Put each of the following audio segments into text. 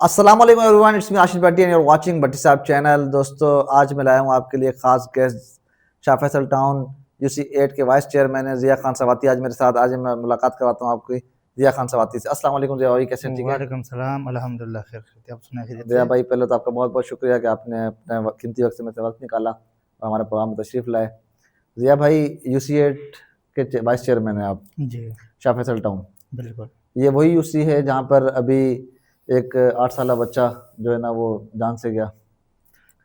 السلام علیکم everyone, it's me Ashish Bhatti and you are watching Bhatti صاحب چینل۔ دوستو آج میں لایا ہوں آپ کے لیے خاص گیسٹ، شاہ فیصل ٹاؤن UC8 کے وائس چیئرمین ہیں ضیاء خان سواتی آج میرے ساتھ۔ آج میں ملاقات کرواتا ہوں آپ کی ضیاء خان سواتی سے۔ السلام علیکم ضیاء بھائی، کیسے ہیں؟ ٹھیک ہے؟ وعلیکم السلام، الحمدللہ خیر خیریت۔ آپ سنائیں؟ ضیاء بھائی پہلے تو آپ کا بہت بہت شکریہ کہ آپ نے اپنے قیمتی وقت سے میں سے وقت نکالا اور ہمارے پروگرام میں تشریف لائے۔ ضیاء بھائی UC8 کے وائس چیئرمین ہیں آپ، جی شاہ فیصل ٹاؤن۔ بالکل یہ وہی UC ہے جہاں پر ابھی ایک 8 سالہ بچہ جو ہے نا وہ جان سے گیا؟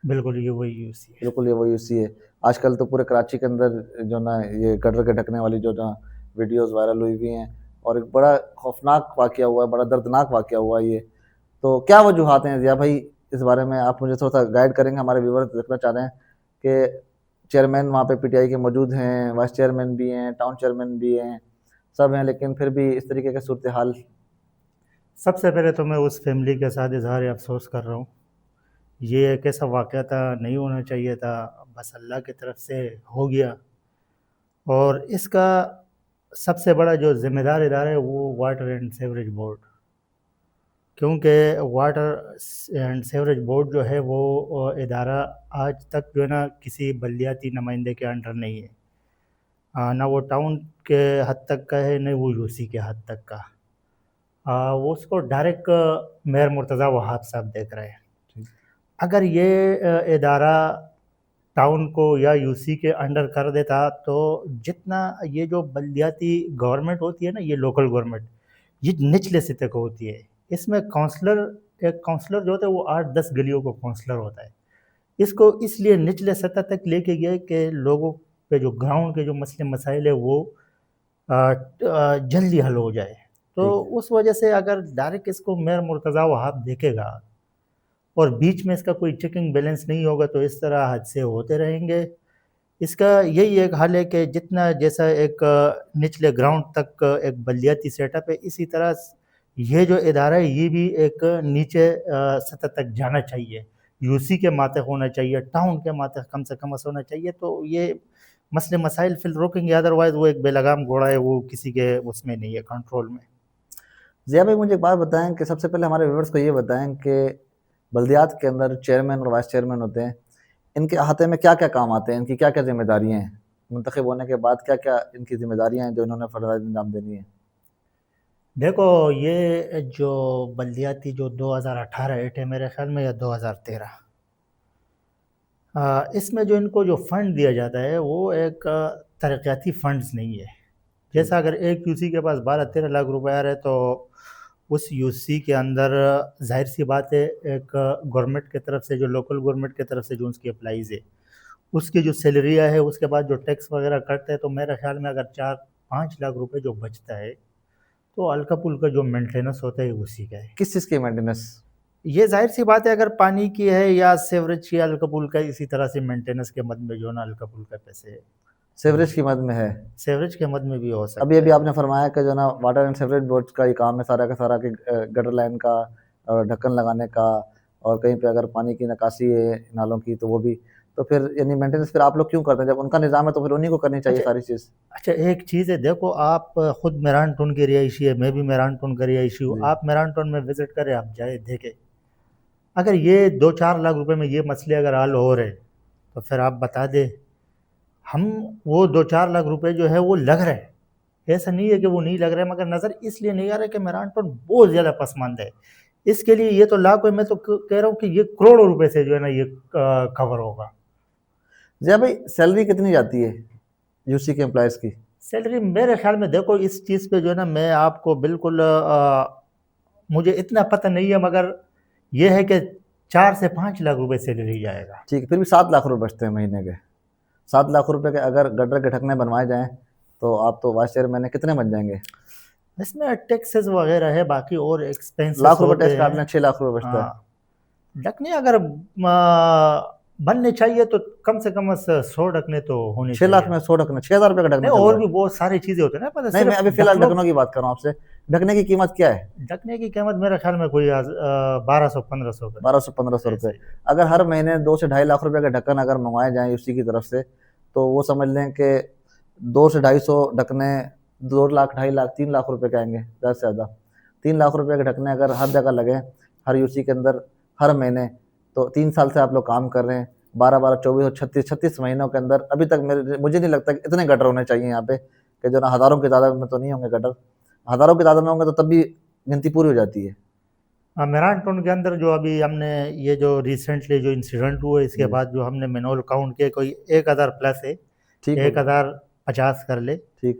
بالکل یہ وہی UC ہے۔ بالکل یہ وہی UC ہے۔ آج کل تو پورے کراچی کے اندر جو نا یہ گٹر کے ڈھکنے والی جو نا ویڈیوز وائرل ہوئی ہوئی ہیں، اور ایک بڑا خوفناک واقعہ ہوا ہے، بڑا دردناک واقعہ ہوا ہے یہ۔ تو کیا وجوہات ہیں ضیاء بھائی؟ اس بارے میں آپ مجھے تھوڑا سا گائیڈ کریں گے؟ ہمارے ویورز دیکھنا چاہ رہے ہیں کہ چیئرمین وہاں پہ PTI کے موجود ہیں، وائس چیئرمین بھی ہیں، ٹاؤن چیئرمین بھی ہیں، سب ہیں، لیکن پھر بھی اس طریقے کا صورتحال۔ سب سے پہلے تو میں اس فیملی کے ساتھ اظہار افسوس کر رہا ہوں۔ یہ ایک ایسا واقعہ تھا، نہیں ہونا چاہیے تھا، بس اللہ کی طرف سے ہو گیا۔ اور اس کا سب سے بڑا جو ذمہ دار ادارہ ہے وہ واٹر اینڈ سیوریج بورڈ، کیونکہ واٹر اینڈ سیوریج بورڈ جو ہے وہ ادارہ آج تک جو ہے نا کسی بلدیاتی نمائندے کے انڈر نہیں ہے، نہ وہ ٹاؤن کے حد تک کا ہے، نہ وہ UC کے حد تک کا۔ وہ اس کو ڈائریکٹ میئر مرتضیٰ وہاب صاحب دیکھ رہے ہیں۔ اگر یہ ادارہ ٹاؤن کو یا UC کے انڈر کر دیتا تو جتنا یہ جو بلدیاتی گورنمنٹ ہوتی ہے نا، یہ لوکل گورنمنٹ، یہ نچلے سطح کو ہوتی ہے۔ اس میں ایک کونسلر جو ہوتا ہے وہ 8-10 گلیوں کو کونسلر ہوتا ہے۔ اس کو اس لیے نچلے سطح تک لے کے گئے کہ لوگوں پہ جو گراؤنڈ کے جو مسئلے مسائل ہے وہ جلدی حل ہو جائے۔ تو اس وجہ سے اگر ڈائریکٹ اس کو میئر مرتضیٰ وہاب دیکھے گا اور بیچ میں اس کا کوئی چیکنگ بیلنس نہیں ہوگا تو اس طرح حادثے ہوتے رہیں گے۔ اس کا یہی ایک حل ہے کہ جتنا جیسا ایک نچلے گراؤنڈ تک ایک بلدیاتی سیٹ اپ ہے، اسی طرح یہ جو ادارہ ہے یہ بھی ایک نیچے سطح تک جانا چاہیے، UC کے ماتحت ہونا چاہیے، ٹاؤن کے ماتحت کم سے کم ہونا چاہیے۔ تو یہ مسئلے مسائل فی روکیں گے، ادروائز وہ ایک بے لگام گھوڑا ہے، وہ کسی کے اس میں نہیں ہے، کنٹرول میں۔ ضیاء بھائی مجھے ایک بات بتائیں کہ سب سے پہلے ہمارے ویورز کو یہ بتائیں کہ بلدیات کے اندر چیئرمین اور وائس چیئرمین ہوتے ہیں، ان کے احاطے میں کیا کیا کام آتے ہیں؟ ان کی کیا کیا ذمہ داریاں ہیں؟ منتخب ہونے کے بعد کیا کیا ان کی ذمہ داریاں ہیں جو انہوں نے فرض انجام دینی ہیں؟ دیکھو یہ جو بلدیاتی جو 2018 ایٹ ہے میرے خیال میں، یا 2013، اس میں جو ان کو جو فنڈ دیا جاتا ہے وہ ایک ترقیاتی فنڈز نہیں ہے۔ جیسا اگر ایک UC کے پاس 12-13 لاکھ روپے آ رہے تو اس UC کے اندر ظاہر سی بات ہے ایک گورنمنٹ کی طرف سے، جو لوکل گورنمنٹ کی طرف سے جو اس کی اپلائیز ہے، اس کی جو سیلریاں ہے، اس کے بعد جو ٹیکس وغیرہ کٹتے ہیں، تو میرے خیال میں اگر 4-5 لاکھ روپے جو بچتا ہے تو ہلکا پھلکا جو مینٹیننس ہوتا ہے اسی کا ہے۔ کس چیز کی مینٹیننس؟ یہ ظاہر سی بات ہے اگر پانی کی ہے یا سیوریج کی ہلکا پھلکا، اسی طرح سے مینٹیننس کے مد میں جو نا ہلکا پھلکا پیسے سیوریج کی مد میں ہے؟ سیوریج کے مد میں بھی ہو سکتا ہے۔ ابھی آپ نے فرمایا کہ جو نا واٹر اینڈ سیوریج بورڈ کا یہ کام ہے سارا کا سارا کہ گٹر لائن کا اور ڈھکن لگانے کا، اور کہیں پہ اگر پانی کی نکاسی ہے نالوں کی تو وہ بھی، تو پھر یعنی مینٹیننس پھر آپ لوگ کیوں کرتے ہیں؟ جب ان کا نظام ہے تو پھر انہی کو کرنی چاہیے ساری چیز۔ اچھا ایک چیز ہے، دیکھو آپ خود میران ٹون کے رہائشی ہے، میں بھی میران ٹون کا رہائشی ہوں، آپ میران ٹون میں وزٹ کریں، آپ جائے دیکھیں، اگر یہ 2-4 لاکھ روپے میں یہ مسئلے اگر حل ہو رہے تو پھر آپ بتا دیں، ہم وہ 2-4 لاکھ روپے جو ہے وہ لگ رہے، ایسا نہیں ہے کہ وہ نہیں لگ رہے، مگر نظر اس لیے نہیں آ رہا کہ میران ٹون بہت زیادہ پسماند ہے۔ اس کے لیے یہ تو لاکھوں، میں تو کہہ رہا ہوں کہ یہ کروڑوں روپے سے جو ہے نا یہ کور ہوگا۔ ضیاء بھائی سیلری کتنی جاتی ہے UC کے امپلائیز کی؟ سیلری میرے خیال میں، دیکھو اس چیز پہ جو ہے نا میں آپ کو بالکل مجھے اتنا پتہ نہیں ہے، مگر یہ ہے کہ 4 سے 5 لاکھ روپے سیلری جائے گا۔ ٹھیک، پھر بھی 7 لاکھ روپے بچتے ہیں مہینے کے۔ 7 لاکھ روپے کے اگر گٹر کے ڈھکنے بنوائے جائیں تو آپ تو وائس چیئرمین کتنے بن جائیں گے؟ اس میں ٹیکسز وغیرہ ہے، باقی اور ایکسپینسز لاکھ روپے ہوتے ٹیکس کاٹ ہیں۔ لیں، 6 لاکھ روپے بچتا ہے۔ ڈھکنے اگر بننے چاہیے تو کم سے کم 100 ڈھکنے تو ہونے 6 چاہیے۔ لاکھ میں 100 ڈھکنے، 6,000 روپے کا ڈھکنا چل اور رہا بھی ہے۔ بہت ساری چیزیں ہوتی ہیں نا، پتہ نہیں، میں ابھی فی الحال ڈھکنوں کی بات کر رہا ہوں آپ سے۔ ڈھکنے کی قیمت کیا ہے؟ ڈھکنے کی قیمت میرے خیال میں کوئی 1200-1500 روپے، 1200-1500 روپے۔ اگر ہر مہینے 2 سے 2.5 لاکھ روپے کے ڈھکن اگر منگوائے جائیں UC کی طرف سے تو وہ سمجھ لیں کہ 2 سے 250 ڈھکنے 2 لاکھ 2.5 لاکھ 3 لاکھ روپے کے آئیں گے، زیادہ سے زیادہ 3 لاکھ روپے کے ڈھکنے اگر ہر جگہ لگیں، ہر یوسی کے اندر ہر مہینے. تو 3 سال سے آپ لوگ کام کر رہے ہیں, 12 24 اور 36 مہینوں کے اندر ابھی تک مجھے نہیں لگتا کہ اتنے گٹر ہونے چاہیے یہاں پہ, کہ جو نا ہزاروں کی تعداد میں تو نہیں ہوں گے گٹر, ہزاروں کی تعداد میں ہوں گے تو تب بھی گنتی پوری ہو جاتی ہے. میران ٹاؤن کے اندر جو ابھی ہم نے یہ جو ریسنٹلی جو انسیڈنٹ ہوئے اس کے بعد جو ہم نے مینول کاؤنٹ کیا کوئی 1000 پلس ہے, ٹھیک 1050 کر لے, ٹھیک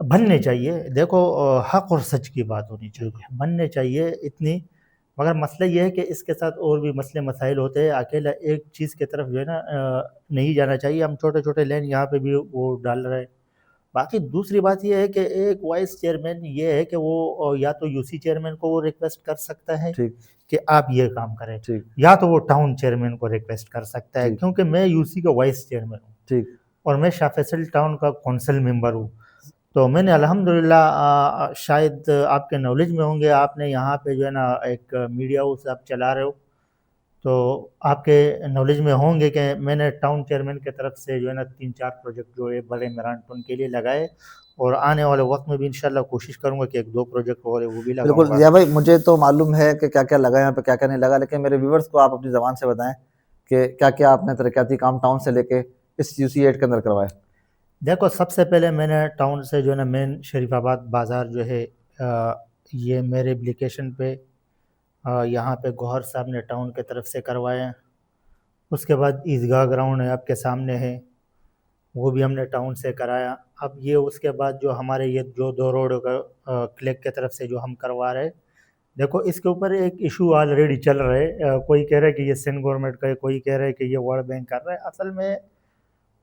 بننے چاہیے. دیکھو حق اور سچ کی بات ہونی چاہیے, بننے چاہیے اتنی, مگر مسئلہ یہ ہے کہ اس کے ساتھ اور بھی مسئلے مسائل ہوتے ہیں. اکیلا ایک چیز کی طرف جو ہے نا نہیں جانا چاہیے. ہم چھوٹے چھوٹے لین یہاں پہ بھی وہ ڈال رہے ہیں. باقی دوسری بات یہ ہے کہ ایک وائس چیئرمین یہ ہے کہ وہ یا تو یو سی چیئرمین کو وہ ریکویسٹ کر سکتا ہے ٹھیک کہ آپ یہ کام کریں, ٹھیک یا تو وہ ٹاؤن چیئرمین کو ریکویسٹ کر سکتا ہے, ٹھیک کیونکہ میں یو سی کا وائس چیئرمین ہوں ٹھیک اور میں شاہ فیصل ٹاؤن کا کونسل ممبر ہوں. تو میں نے الحمدللہ شاید آپ کے نالج میں ہوں گے, آپ نے یہاں پہ جو ہے نا ایک میڈیا ہاؤس آپ چلا رہے ہو, تو آپ کے نالج میں ہوں گے کہ میں نے ٹاؤن چیئرمین کی طرف سے جو ہے نا 3-4 پروجیکٹ جو ہے بڑے میران ٹاؤن کے لیے لگائے, اور آنے والے وقت میں بھی انشاءاللہ کوشش کروں گا کہ 1-2 پروجیکٹ اور وہ بھی لگاؤں بالکل. گا. ضیاء بھائی مجھے تو معلوم ہے کہ کیا کیا لگا یہاں پہ, کیا کیا نہیں لگا, لیکن میرے ویورز کو آپ اپنی زبان سے بتائیں کہ کیا کیا آپ نے ترقیاتی کام ٹاؤن سے لے کے اس یو سی 8 کے اندر کروائے. دیکھو سب سے پہلے میں نے ٹاؤن سے جو ہے نا مین شریف آباد بازار جو ہے یہ میرے اپلیکیشن پہ یہاں پہ گوہر صاحب نے ٹاؤن کے طرف سے کروایا. اس کے بعد عیدگاہ گراؤنڈ ہے آپ کے سامنے ہے, وہ بھی ہم نے ٹاؤن سے کرایا. اب یہ اس کے بعد جو ہمارے یہ جو 2 روڈ کلیک کے طرف سے جو ہم کروا رہے, دیکھو اس کے اوپر ایک ایشو آلریڈی چل رہا ہے. کوئی کہہ رہا ہے کہ یہ سندھ گورنمنٹ کا ہے, کوئی کہہ رہا ہے کہ یہ ورلڈ بینک کر رہا ہے. اصل میں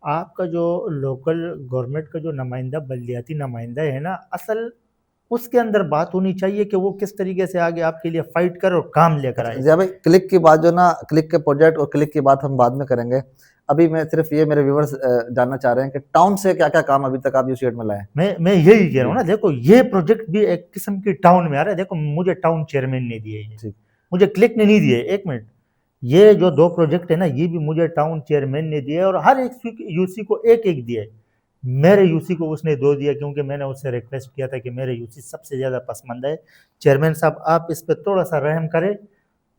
آپ کا جو لوکل گورنمنٹ کا جو نمائندہ بلدیاتی نمائندہ ہے نا, اصل اس کے اندر بات ہونی چاہیے کہ وہ کس طریقے سے آگے آپ کے لیے فائٹ کر اور کام لے کر آئے. ضیاء بھائی کلک کی بات جو نا, کلک کے پروجیکٹ اور کلک کی بات ہم بعد میں کریں گے. ابھی میں صرف یہ میرے ویورز جاننا چاہ رہے ہیں کہ ٹاؤن سے کیا کیا کام ابھی تک آپ یو سی 8 میں لائے. میں یہی کہہ رہا ہوں نا, دیکھو یہ پروجیکٹ بھی ایک قسم کی ٹاؤن میں آ رہا ہے. دیکھو مجھے ٹاؤن چیئرمین نے دیے, ٹھیک مجھے کلک نے نہیں دیے. ایک منٹ, یہ جو 2 پروجیکٹ ہے نا یہ بھی مجھے ٹاؤن چیئرمین نے دیے, اور ہر ایک یو سی کو ایک دیے. میرے یو سی کو اس نے 2 دیا, کیونکہ میں نے اس سے ریکویسٹ کیا تھا کہ میرے یو سی سب سے زیادہ پسماندہ ہے. چیئرمین صاحب آپ اس پہ تھوڑا سا رحم کریں,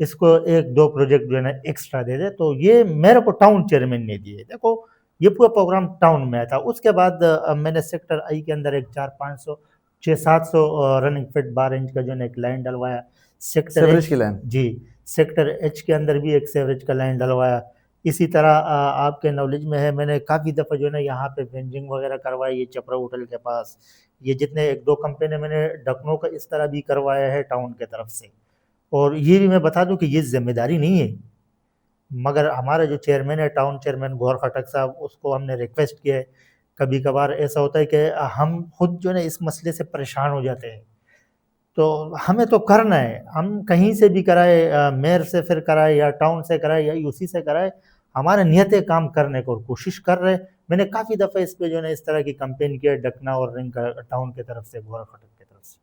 اس کو 1-2 پروجیکٹ جو ہے نا ایکسٹرا دے دے. تو یہ میرے کو ٹاؤن چیئرمین نے دیے. دیکھو یہ پورا پروگرام ٹاؤن میں تھا. اس کے بعد میں نے سیکٹر آئی کے اندر ایک 400-500 600-700 رننگ فٹ 12 انچ کا جو ہے ایک لائن ڈلوایا. سیکٹر سیوریج کی لائن, جی سیکٹر ایچ کے اندر بھی ایک سیوریج کا لائن ڈلوایا. اسی طرح آپ کے نالج میں ہے میں نے کافی دفعہ جو ہے نا یہاں پہ بینجنگ وغیرہ کروائی. یہ چپرا ہوٹل کے پاس یہ جتنے 1-2 کمپنی میں نے ڈکنوں کا اس طرح بھی کروایا ہے ٹاؤن کے طرف سے. اور یہ بھی میں بتا دوں کہ یہ ذمہ داری نہیں ہے, مگر ہمارا جو چیئرمین ہے ٹاؤن چیئرمین گوہر خٹک صاحب, اس کو ہم نے ریکویسٹ کیا ہے. کبھی کبھار ایسا ہوتا ہے کہ ہم خود جو ہے نا اس مسئلے سے پریشان ہو جاتے ہیں, تو ہمیں تو کرنا ہے. ہم کہیں سے بھی کرائے, میئر سے پھر کرائے یا ٹاؤن سے کرائے یا یو سی سے کرائے, ہمارا نیت کام کرنے کو کوشش کر رہے. میں نے کافی دفعہ اس پہ جو ہے نا اس طرح کی کمپین کیا ڈکنا اور رنگ ٹاؤن کی طرف سے گوہر خٹک کی طرف سے.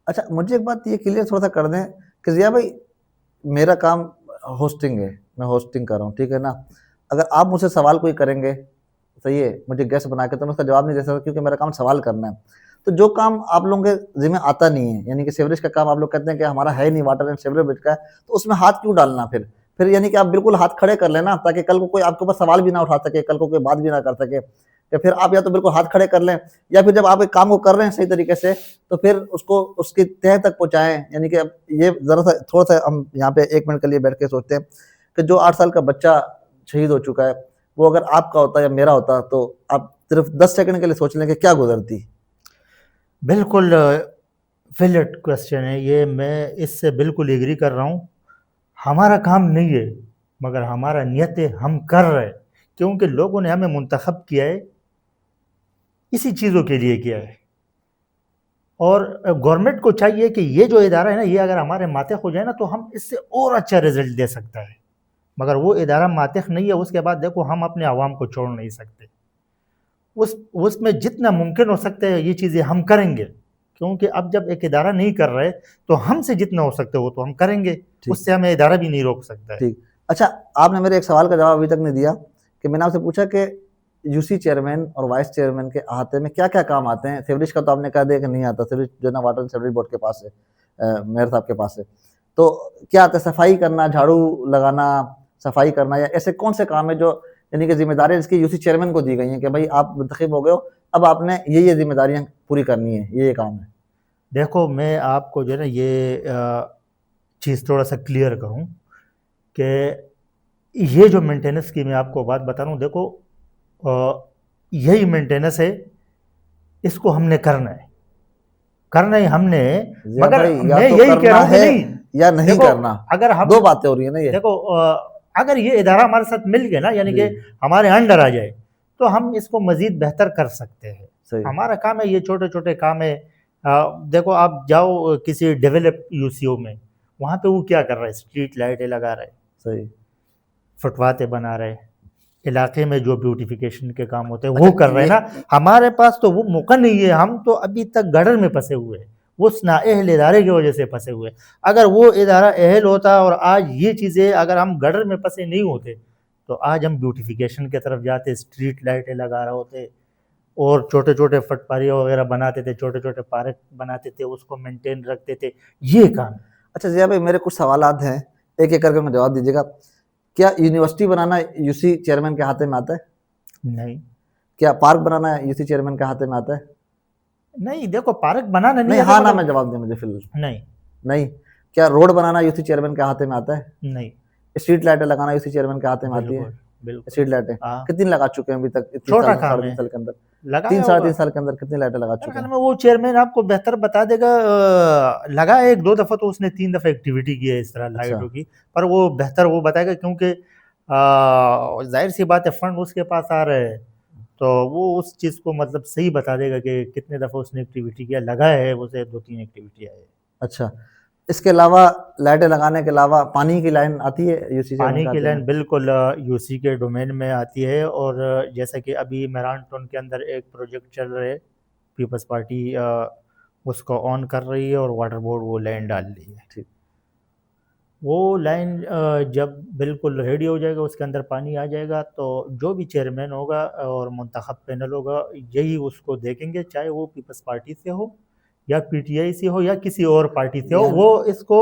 اچھا مجھے ایک بات یہ کلیئر تھوڑا سا کر دیں کہ ضیاء بھائی میرا کام ہوسٹنگ ہے, میں ہوسٹنگ کر رہا ہوں, ٹھیک ہے نا. اگر آپ مجھ سے سوال کوئی کریں گے, صحیح ہے, مجھے گیسٹ بنا کے, تو میں اس کا جواب نہیں دے سکتا, کیونکہ میرا کام سوال کرنا ہے. تو جو کام آپ لوگوں کے ذمہ آتا نہیں ہے, یعنی کہ سیوریج کا کام آپ لوگ کہتے ہیں کہ ہمارا ہے نہیں, واٹر اینڈ سیوریج کا ہے, تو اس میں ہاتھ کیوں ڈالنا پھر یعنی کہ آپ بالکل ہاتھ کھڑے کر لینا, تاکہ کل کو کوئی آپ کے اوپر سوال بھی نہ اٹھا سکے, کل کو کوئی بات بھی نہ کر سکے. کہ پھر آپ یا تو بالکل ہاتھ کھڑے کر لیں, یا پھر جب آپ ایک کام کو کر رہے ہیں صحیح طریقے سے, تو پھر اس کو اس کی تہہ تک پہنچائیں. یعنی کہ یہ ذرا سا تھوڑا سا ہم یہاں پہ 1 منٹ کے لیے بیٹھ کے سوچتے ہیں کہ جو 8 سال کا بچہ شہید ہو چکا ہے, وہ اگر آپ کا ہوتا یا میرا ہوتا, تو آپ صرف 10 سیکنڈ کے لیے سوچ لیں کہ کیا گزرتی. بالکل ویلڈ کوشچن ہے یہ, میں اس سے بالکل ایگری کر رہا ہوں. ہمارا کام نہیں ہے, مگر ہمارا نیت ہے, ہم کر رہے, کیونکہ لوگوں نے ہمیں منتخب کیا ہے, اسی چیزوں کے لیے کیا ہے. اور گورنمنٹ کو چاہیے کہ یہ جو ادارہ ہے نا, یہ اگر ہمارے ماتح ہو جائے نا, تو ہم اس سے اور اچھا رزلٹ دے سکتا ہے. مگر وہ ادارہ ماتح نہیں ہے, اس کے بعد دیکھو ہم اپنے عوام کو چھوڑ نہیں سکتے. اس میں جتنا ممکن ہو سکتا ہے یہ چیزیں ہم کریں گے, کیونکہ اب جب ایک ادارہ نہیں کر رہے تو ہم سے جتنا ہو سکتا ہے وہ تو ہم کریں گے, اس سے ہمیں ادارہ بھی نہیں روک سکتا ہے. ٹھیک. اچھا آپ نے میرے ایک سوال کا جواب ابھی تک نہیں دیا, کہ میں نے آپ سے پوچھا کہ یو سی چیئرمین اور وائس چیئرمین کے احاطے میں کیا کیا کام آتے ہیں. سیوریج کا تو آپ نے کہا دیا کہ نہیں آتا, سیوریج جو ہے نا واٹر اینڈ سیوریج بورڈ کے پاس ہے, میئر صاحب کے پاس ہے. تو کیا آتا ہے صفائی کرنا, جھاڑو لگانا, صفائی کرنا, یا ایسے کون سے کام ہے جو یعنی کہ ذمہ داریاں جس کی یو سی چیئرمین کو دی گئی ہیں کہ بھائی آپ منتخب ہو گئے ہو, اب آپ نے یہ ذمہ داریاں پوری کرنی ہے, یہ کام ہے؟ دیکھو میں آپ کو جو ہے نا یہ چیز تھوڑا سا کلیئر کروں کہ یہ جو مینٹیننس کی میں آپ کو بات بتا رہا ہوں, دیکھو یہی مینٹیننس ہے, اس کو ہم نے کرنا ہی ہم نے, مگر یا میں تو یہی کہہ کرنا رہا ہوں کہ ہے نہیں, یا نہیں دیکھو کرنا, اگر ہم دو باتیں ہو رہی ہیں نا یہ. دیکھو اگر یہ ادارہ ہمارے ساتھ مل گیا نا, یعنی کہ ہمارے انڈر آ جائے, تو ہم اس کو مزید بہتر کر سکتے ہیں. صحیح. ہمارا کام ہے, یہ چھوٹے چھوٹے کام ہے. دیکھو آپ جاؤ کسی ڈیولپ یو سی او میں, وہاں پہ وہ کیا کر رہا ہے, اسٹریٹ لائٹیں لگا رہے, صحیح. فٹواتیں بنا رہے, علاقے میں جو بیوٹیفیکیشن کے کام ہوتے ہیں وہ کر رہے ہیں نا. ہمارے پاس تو وہ موقع نہیں ہے, ہم تو ابھی تک گڑر میں پھنسے ہوئے ہیں, وہ نااہل ادارے کی وجہ سے پھنسے ہوئے. اگر وہ ادارہ اہل ہوتا اور آج یہ چیزیں اگر ہم گڑر میں پھنسے نہیں ہوتے تو آج ہم بیوٹیفیکیشن کی طرف جاتے, اسٹریٹ لائٹیں لگا رہے ہوتے, اور چھوٹے چھوٹے فٹ پاریاں وغیرہ بناتے تھے, چھوٹے چھوٹے پارک بناتے تھے, اس کو مینٹین رکھتے تھے. یہ کام. اچھا ضیاء بھائی, میرے کچھ سوالات ہیں, ایک ایک کر کے میں جواب دیجیے گا. کیا یونیورسٹی بنانا یو سی چیئرمین کے ہاتھ میں آتا ہے؟ نہیں. کیا پارک بنانا یو سی چیئرمین کے ہاتھ میں آتا ہے؟ نہیں. دیکھو پارک بنانا نہیں, ہاں نہ میں جواب دیں مجھے فی الحال. نہیں. نہیں. کیا روڈ بنانا یو سی چیئرمین کے ہاتھ میں آتا ہے؟ نہیں. اسٹریٹ لائٹیں لگانا یو سی چیئرمین کے ہاتھ میں آتی ہے؟ بالکل. اسٹریٹ لائٹیں کتنی لگا چکے ہیں ابھی تک؟ چھوٹا کام ہے. 3.5 سال کے اندر, لگایا 3-3.5 سال کے اندر کتنی لائٹیں لگا چکے ہیں؟ وہ چیئرمین آپ کو بہتر بتا دے گا. لگا ایک دو دفعہ, تو اس نے 3 دفعہ ایکٹیویٹی کی ہے اس طرح لائٹوں کی, پر وہ بہتر وہ بتائے گا, کیونکہ ظاہر سی بات ہے فنڈ اس کے پاس آ رہے ہیں, تو وہ اس چیز کو مطلب صحیح بتا دے گا کہ کتنے دفعہ اس نے ایکٹیویٹی کیا. لگایا ہے اسے 2-3 ایکٹیویٹی آئے. اچھا, اس کے علاوہ لائٹیں لگانے کے علاوہ پانی کی لائن آتی ہے یو سی پانی کی لائن بالکل یو سی کے ڈومین میں آتی ہے. اور جیسا کہ ابھی میران ٹون کے اندر ایک پروجیکٹ چل رہے, پیپلز پارٹی اس کو آن کر رہی ہے اور واٹر بورڈ وہ لائن ڈال رہی ہے. ٹھیک. وہ لائن جب بالکل ریڈی ہو جائے گا, اس کے اندر پانی آ جائے گا, تو جو بھی چیئرمین ہوگا اور منتخب پینل ہوگا یہی اس کو دیکھیں گے, چاہے وہ پیپلز پارٹی سے ہو یا پی ٹی آئی سے ہو یا کسی اور پارٹی سے ہو. وہ اس کو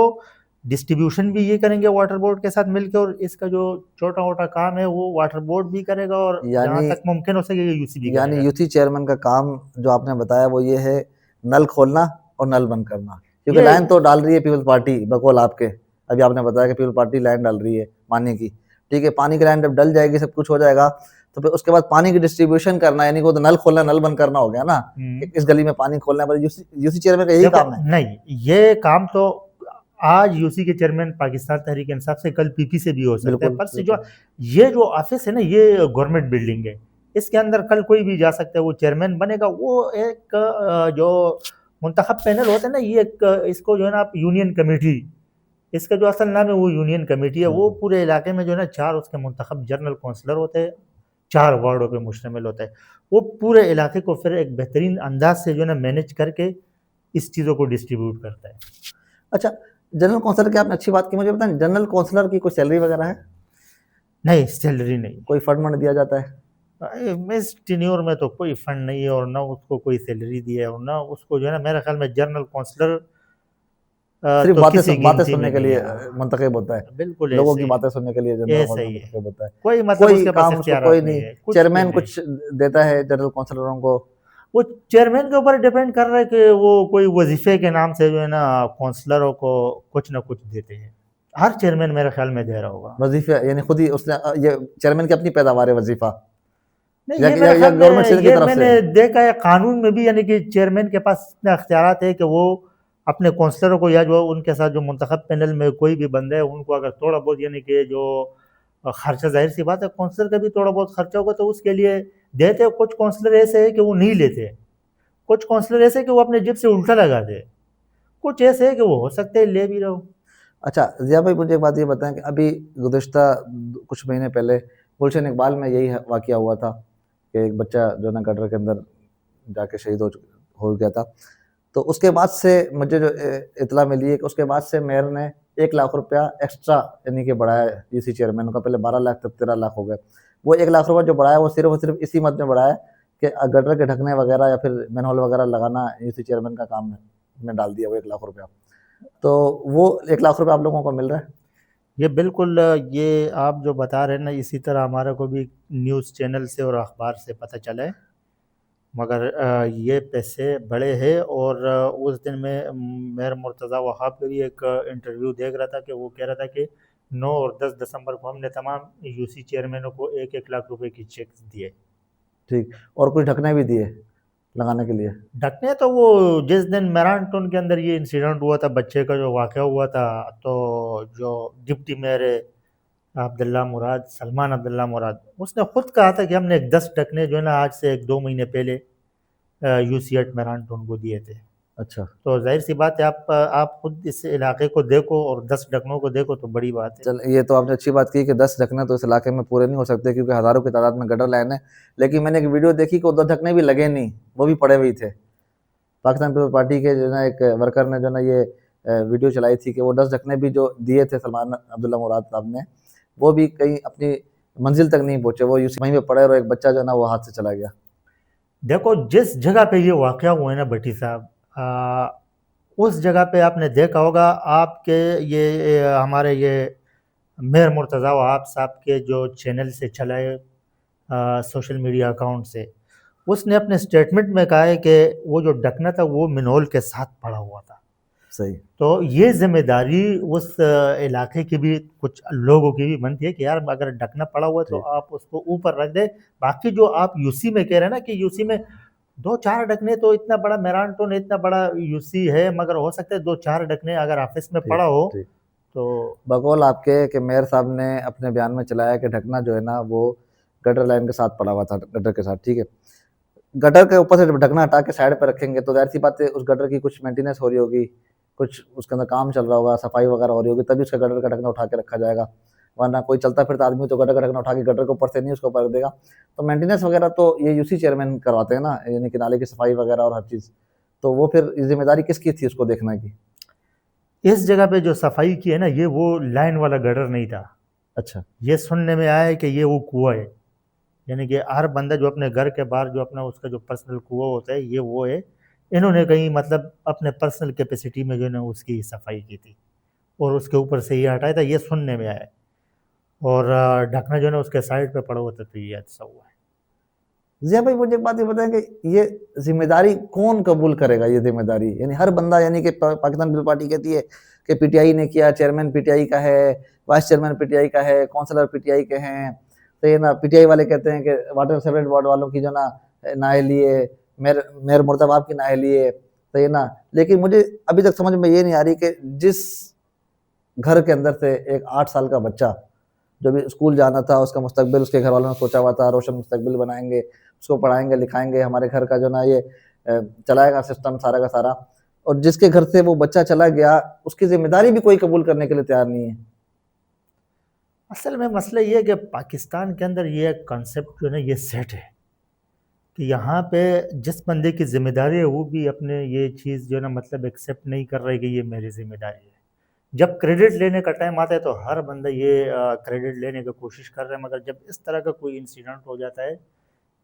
ڈسٹریبیوشن بھی یہ کریں گے واٹر بورڈ کے ساتھ مل کے, اور اس کا جو چھوٹا موٹا کام ہے وہ واٹر بورڈ بھی کرے گا, اور جہاں تک ممکن ہو سکے یو سی بھی کرے گا. یعنی یو سی چیئرمین کا کام جو آپ نے بتایا وہ یہ ہے نل کھولنا اور نل بند کرنا, کیونکہ لائن تو ڈال رہی ہے پیپلز پارٹی بقول آپ کے, ابھی آپ نے بتایا کہ پیپلز پارٹی لائن ڈال رہی ہے پانی کی. ٹھیک ہے, پانی کی لائن جب ڈل جائے گی, سب کچھ ہو جائے گا, تو پھر اس کے بعد پانی کی ڈسٹریبیوشن کرنا, یعنی وہ تو نل کھولنا نل بند کرنا ہو گیا نا, اس گلی میں پانی کھولنا ہے. یو سی چیئرمین کا یہی کام ہے؟ نہیں, یہ کام تو آج یو سی کے چیئرمین پاکستان تحریک انصاف سے, کل پی پی سے بھی ہو سکتا ہے. پر سے جو یہ جو آفس ہے نا, یہ گورنمنٹ بلڈنگ ہے, اس کے اندر کل کوئی بھی جا سکتا ہے, وہ چیئرمین بنے گا. وہ ایک جو منتخب پینل ہوتا ہے نا, یہ ایک اس کو جو ہے نا آپ یونین کمیٹی, اس کا جو اصل نام ہے وہ یونین کمیٹی ہے. وہ پورے علاقے میں جو ہے نا 4 اس کے منتخب جنرل کونسلر ہوتے ہیں, 4 وارڈوں پہ مشتمل ہوتا ہے. وہ پورے علاقے کو پھر ایک بہترین انداز سے جو ہے نا مینیج کر کے اس چیزوں کو ڈسٹریبیوٹ کرتا ہے. اچھا, جنرل کونسلر کی آپ نے اچھی بات کی, مجھے بتائیں جنرل کونسلر کی کوئی سیلری وغیرہ ہے؟ نہیں, سیلری نہیں. کوئی فنڈ منڈ دیا جاتا ہے؟ اس ٹینیور میں تو کوئی فنڈ نہیں ہے, اور نہ اس کو کوئی سیلری دی ہے, اور نہ اس کو جو ہے نا میرے خیال میں جنرل کونسلر صرف باتیں سننے کے لیے منتخب ہوتا ہے. بالکل لوگوں کی باتیں سننے کے لیے جنرل کونسلر ایسا منتخب ہوتا ہے. کوئی مطلب اس کے پاس کام اس کو اختیارات کوئی نہیں. چیئرمین کچھ دیتا ہے جنرل کونسلروں کو؟ وہ چیئرمین کے اوپر ڈیپینڈ کر رہا ہے کہ وہ کوئی وظیفے کے نام سے جو ہے نا کونسلروں کو کچھ نہ کچھ دیتے ہیں. ہر چیئرمین میرے خیال میں دے رہا ہوگا وظیفے, یعنی خود ہی اس نے, یہ چیئرمین کی اپنی پیداوار ہے وظیفہ؟ نہیں, یہ میرے خیال میں یہ میں نے دیکھا ہے قانون میں بھی, یعنی کہ چیئرمین کے پاس اتنے اختیارات ہے کہ وہ اپنے کونسلروں کو یا جو ان کے ساتھ جو منتخب پینل میں کوئی بھی بندہ ہے ان کو اگر تھوڑا بہت, یعنی کہ جو خرچہ, ظاہر سی بات ہے کونسلر کا بھی تھوڑا بہت خرچہ ہوگا تو اس کے لیے دیتے. کچھ کونسلر ایسے ہے کہ وہ نہیں لیتے, کچھ کونسلر ایسے ہے کہ وہ اپنے جیب سے الٹا لگا دے, کچھ ایسے ہے کہ وہ ہو سکتے ہیں لے بھی رہو. اچھا ضیاء بھائی, مجھے ایک بات یہ بتائیں کہ ابھی گزشتہ کچھ مہینے پہلے گلشن اقبال میں یہی واقعہ ہوا تھا کہ ایک بچہ جو نا گٹر کے اندر جا کے شہید ہو گیا تھا. تو اس کے بعد سے مجھے جو اطلاع ملی ہے کہ اس کے بعد سے میئر نے 1 لاکھ روپیہ ایکسٹرا یعنی کہ بڑھایا یو سی چیئرمین کا. پہلے 12 لاکھ تب 13 لاکھ ہو گئے. وہ 1 لاکھ روپیہ جو بڑھایا وہ صرف اور صرف اسی مد میں بڑھایا کہ گٹر کے ڈھکنے وغیرہ یا پھر مین ہول وغیرہ لگانا یو سی چیئرمین کا کام میں ڈال دیا وہ 1 لاکھ روپیہ. تو وہ 1 لاکھ روپے آپ لوگوں کو مل رہا ہے؟ یہ بالکل یہ آپ جو بتا رہے ہیں نا اسی طرح ہمارے کو بھی نیوز چینل سے اور اخبار سے پتہ چلا ہے، مگر یہ پیسے بڑے ہیں۔ اور اس دن میں میر مرتضیٰ وہاب کا بھی ایک انٹرویو دیکھ رہا تھا کہ وہ کہہ رہا تھا کہ 9 اور 10 دسمبر کو ہم نے تمام یو سی چیئرمینوں کو 1-1 لاکھ روپے کی چیک دیے۔ ٹھیک، اور کچھ ڈھکنے بھی دیے لگانے کے لیے؟ ڈھکنے تو وہ جس دن میران ٹون کے اندر یہ انسیڈنٹ ہوا تھا، بچے کا جو واقعہ ہوا تھا، تو جو ڈپٹی میئر ہے عبداللہ مراد، سلمان عبداللہ مراد، اس نے خود کہا تھا کہ ہم نے 10 ڈھکنے جو ہے نا آج سے 1-2 مہینے پہلے U C eight Miran town کو دیے تھے۔ اچھا، تو ظاہر سی بات ہے آپ خود اس علاقے کو دیکھو اور 10 ڈھکنوں کو دیکھو تو بڑی بات ہے۔ چل یہ تو آپ نے اچھی بات کی کہ 10 ڈھکنے تو اس علاقے میں پورے نہیں ہو سکتے، کیونکہ ہزاروں کی تعداد میں گٹر لائن ہے، لیکن میں نے ایک ویڈیو دیکھی کہ وہ 10 ڈھکنے بھی لگے نہیں، وہ بھی پڑے ہوئے تھے۔ پاکستان پیپل پارٹی کے جو ہے نا ایک ورکر نے جو ہے نا یہ ویڈیو چلائی تھی کہ وہ 10 ڈھکنے بھی جو دیے تھے سلمان عبداللہ مراد صاحب نے، وہ بھی کہیں اپنی منزل تک نہیں پہنچے، وہ وہیں پہ پڑے اور ایک بچہ جو ہے نا وہ ہاتھ سے چلا گیا۔ دیکھو جس جگہ پہ یہ واقعہ ہوا ہے نا بٹی صاحب، اس جگہ پہ آپ نے دیکھا ہوگا آپ کے یہ ہمارے یہ میر مرتضیٰ وہاب صاحب کے جو چینل سے چلائے سوشل میڈیا اکاؤنٹ سے، اس نے اپنے سٹیٹمنٹ میں کہا ہے کہ وہ جو ڈھکنا تھا وہ منول کے ساتھ پڑا ہوا تھا۔ صحیح، تو یہ ذمہ داری اس علاقے کی بھی کچھ لوگوں کی بھی بنتی ہے کہ یار اگر ڈھکنا پڑا ہوا ہے تو آپ اس کو اوپر رکھ دیں۔ باقی جو آپ یو سی میں کہہ رہے ہیں نا کہ یو سی میں 2-4 ڈھکنے، تو اتنا بڑا میران ٹون اتنا بڑا یو سی ہے، مگر ہو سکتا ہے 2-4 ڈھکنے اگر آفس میں پڑا ہو تو بقول آپ کے کہ میئر صاحب نے اپنے بیان میں چلایا کہ ڈھکنا جو ہے نا وہ گٹر لائن کے ساتھ پڑا ہوا تھا، گٹر کے ساتھ، ٹھیک ہے۔ گٹر کے اوپر سے جب ڈھکنا ہٹا کے سائڈ پہ رکھیں گے تو ظاہر سی بات ہے اس گٹر کی کچھ مینٹیننس ہو رہی ہوگی، کچھ اس کے اندر کام چل رہا ہوگا، صفائی وغیرہ ہو رہی ہوگی، تبھی اس کا گٹر کا ڈھکنا اٹھا کے رکھا جائے گا، ورنہ کوئی چلتا پھرتا آدمی تو گٹر کا ڈھکنا اٹھا کے گٹر کے اوپر سے نہیں اس کو اوپر رکھ دے گا۔ تو مینٹیننس وغیرہ تو یہ یو سی چیئرمین کرواتے ہیں نا، یعنی کہ نالے کی صفائی وغیرہ اور ہر چیز، تو وہ پھر ذمہ داری کس کی تھی اس کو دیکھنا کی؟ اس جگہ پہ جو صفائی کی ہے نا یہ وہ لائن والا گٹر نہیں تھا۔ اچھا، یہ سننے میں آیا ہے کہ یہ وہ کنواں ہے، یعنی کہ ہر بندہ جو اپنے گھر کے باہر جو اپنا اس کا جو پرسنل کنواں ہوتا ہے یہ وہ ہے، انہوں نے کہیں مطلب اپنے پرسنل کیپیسٹی میں جو ہے نا اس کی صفائی کی تھی اور اس کے اوپر سے یہ ہٹایا تھا، یہ سننے میں آیا ہے۔ اور ڈھکنا جو ہے نا اس کے سائڈ پہ پڑا ہوا تھا تو یہ حادثہ ہوا ہے۔ ضیاء بھائی مجھے ایک بات یہ بتائیں کہ یہ ذمہ داری کون قبول کرے گا؟ یہ ذمہ داری یعنی ہر بندہ، یعنی کہ پاکستان پیپل پارٹی کہتی ہے کہ پی ٹی آئی نے کیا، چیئرمین پی ٹی آئی کا ہے، vice chairman P T I کا ہے، کونسلر پی ٹی آئی کے ہیں، تو یہ نا پی ٹی آئی والے کہتے ہیں کہ واٹر سیوریج بورڈ والوں کی جو نا نااہلی ہے، میر مرتضیٰ کی نااہلی ہے، تو یہ نا، لیکن مجھے ابھی تک سمجھ میں یہ نہیں آ رہی کہ جس گھر کے اندر سے ایک 8 سال کا بچہ جو بھی اسکول جانا تھا، اس کا مستقبل اس کے گھر والوں نے سوچا ہوا تھا، روشن مستقبل بنائیں گے، اس کو پڑھائیں گے لکھائیں گے، ہمارے گھر کا جو نا یہ چلائے گا سسٹم سارا کا سارا، اور جس کے گھر سے وہ بچہ چلا گیا اس کی ذمہ داری بھی کوئی قبول کرنے کے لیے تیار نہیں ہے۔ اصل میں مسئلہ یہ ہے کہ پاکستان کے اندر یہ کنسیپٹ جو ہے نا یہ سیٹ ہے کہ یہاں پہ جس بندے کی ذمہ داری ہے وہ بھی اپنے یہ چیز جو ہے نا مطلب ایکسیپٹ نہیں کر رہے کہ یہ میری ذمہ داری ہے۔ جب کریڈٹ لینے کا ٹائم آتا ہے تو ہر بندہ یہ کریڈٹ لینے کی کوشش کر رہا ہے، مگر جب اس طرح کا کوئی انسیڈنٹ ہو جاتا ہے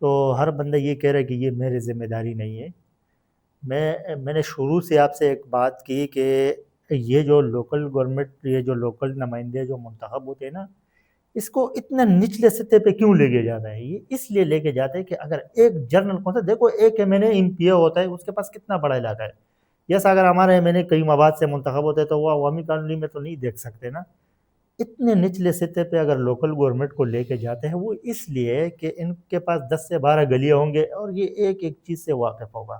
تو ہر بندہ یہ کہہ رہا ہے کہ یہ میری ذمہ داری نہیں ہے۔ میں نے شروع سے آپ سے ایک بات کی کہ یہ جو لوکل گورنمنٹ، یہ جو لوکل نمائندے جو منتخب ہوتے ہیں نا، اس کو اتنا نچلے سطح پہ کیوں لے کے جاتا ہے؟ یہ اس لیے لے کے جاتا ہے کہ اگر ایک جنرل کون سا، دیکھو ایک M N A M P A ہوتا ہے، اس کے پاس کتنا بڑا علاقہ ہے، جیسا اگر ہمارے ایم این اے کئی مواد سے منتخب ہوتے ہیں تو وہ عوامی قانونی میں تو نہیں دیکھ سکتے نا۔ اتنے نچلے سطح پہ اگر لوکل گورنمنٹ کو لے کے جاتے ہیں وہ اس لیے کہ ان کے پاس 10 سے 12 گلیاں ہوں گے اور یہ ایک ایک چیز سے واقف ہوگا،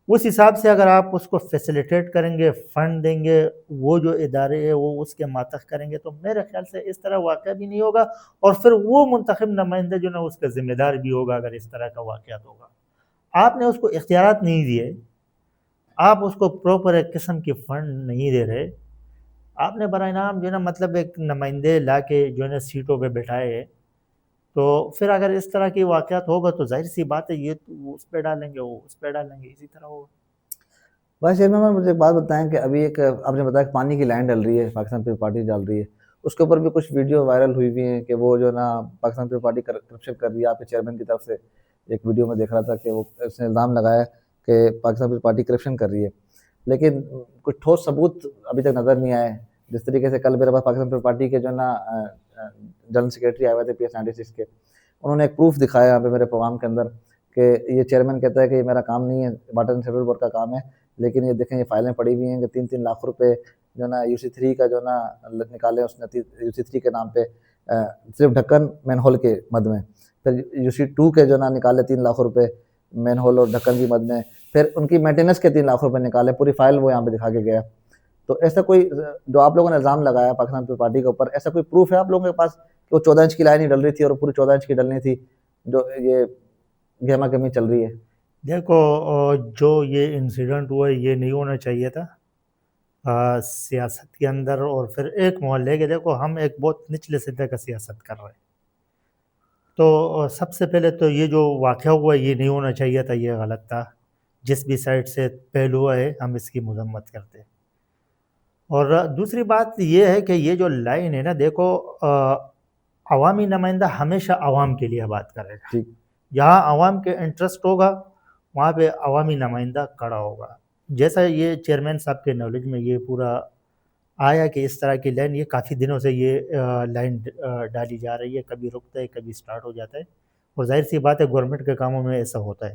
اس حساب سے اگر آپ اس کو فیسیلیٹیٹ کریں گے، فنڈ دیں گے، وہ جو ادارے ہیں وہ اس کے ماتحت کریں گے، تو میرے خیال سے اس طرح واقعہ بھی نہیں ہوگا، اور پھر وہ منتخب نمائندہ جو نا اس کا ذمہ دار بھی ہوگا اگر اس طرح کا واقعات ہوگا۔ آپ نے اس کو اختیارات نہیں دیے، آپ اس کو پراپر ایک قسم کی فنڈ نہیں دے رہے، آپ نے برائے نام جو ہے نا مطلب ایک نمائندے لا کے جو ہے نا سیٹوں پہ بٹھائے ہیں، تو پھر اگر اس طرح کی واقعات ہوگا تو ظاہر سی بات ہے یہ تو اس پہ ڈالیں گے، وہ اس پہ ڈالیں گے، اسی طرح ہوگا۔ بھائی شیر محمد مجھے ایک بات بتائیں کہ ابھی ایک آپ نے بتایا کہ پانی کی لائن ڈل رہی ہے، پاکستان پیپل پارٹی ڈال رہی ہے، اس کے اوپر بھی کچھ ویڈیو وائرل ہوئی ہوئی ہیں کہ وہ جو نا پاکستان پیپل پارٹی کرپشن کر رہی ہے، آپ کے چیئرمین کی طرف سے ایک ویڈیو میں دیکھ رہا تھا کہ وہ اس نے الزام لگایا کہ پاکستان پیپل پارٹی کرپشن کر رہی ہے۔ لیکن کچھ ٹھوس ثبوت ابھی تک نظر نہیں آئے. جس طریقے سے کل میرے پاس پاکستان پیپل پارٹی کے جو ہے نا جنرل سیکریٹری آئے ہوئے تھے PS96 کے, انہوں نے ایک پروف دکھایا یہاں پہ میرے پروگرام کے اندر کہ یہ چیئرمین کہتا ہے کہ یہ میرا کام نہیں ہے, واٹر اینڈ سیوریج بورڈ کا کام ہے, لیکن یہ دیکھیں یہ فائلیں پڑی ہوئی ہیں کہ 3 لاکھ روپے جو ہے نا UC3 کا جو ہے نا نکالے اس نے UC3 کے نام پہ صرف ڈھکن مین ہول کے مد میں, پھر UC2 کے جو ہے نا نکالے 3 لاکھ روپے مین ہول اور ڈھکن کی مد میں, پھر ان کی مینٹیننس کے 3 لاکھ روپے نکالے, پوری فائل وہ یہاں پہ دکھا کے گیا. تو ایسا کوئی جو آپ لوگوں نے الزام لگایا پاکستان پیپل پارٹی کے اوپر, ایسا کوئی پروف ہے آپ لوگوں کے پاس کہ وہ 14 انچ کی لائن ہی ڈل رہی تھی اور پوری 14 انچ کی ڈلنی تھی, جو یہ گہما گہمی چل رہی ہے؟ دیکھو جو یہ انسیڈنٹ ہوا ہے یہ نہیں ہونا چاہیے تھا سیاست کے اندر, اور پھر ایک محلے کے, دیکھو ہم ایک بہت نچلے سطح کا سیاست کر رہے ہیں, تو سب سے پہلے تو یہ جو واقعہ ہوا ہے یہ نہیں ہونا چاہیے تھا, یہ غلط تھا. جس بھی سائڈ سے پہلو ہوا ہے ہم اس کی مذمت کرتے ہیں. اور دوسری بات یہ ہے کہ یہ جو لائن ہے نا, دیکھو عوامی نمائندہ ہمیشہ عوام کے لیے بات کرے گا. ٹھیک, جہاں عوام کے انٹرسٹ ہوگا وہاں پہ عوامی نمائندہ کھڑا ہوگا. جیسا یہ چیئرمین صاحب کے نالج میں یہ پورا آیا کہ اس طرح کی لائن, یہ کافی دنوں سے یہ لائن ڈالی جا رہی ہے, کبھی رکتا ہے کبھی سٹارٹ ہو جاتا ہے, اور ظاہر سی بات ہے گورنمنٹ کے کاموں میں ایسا ہوتا ہے.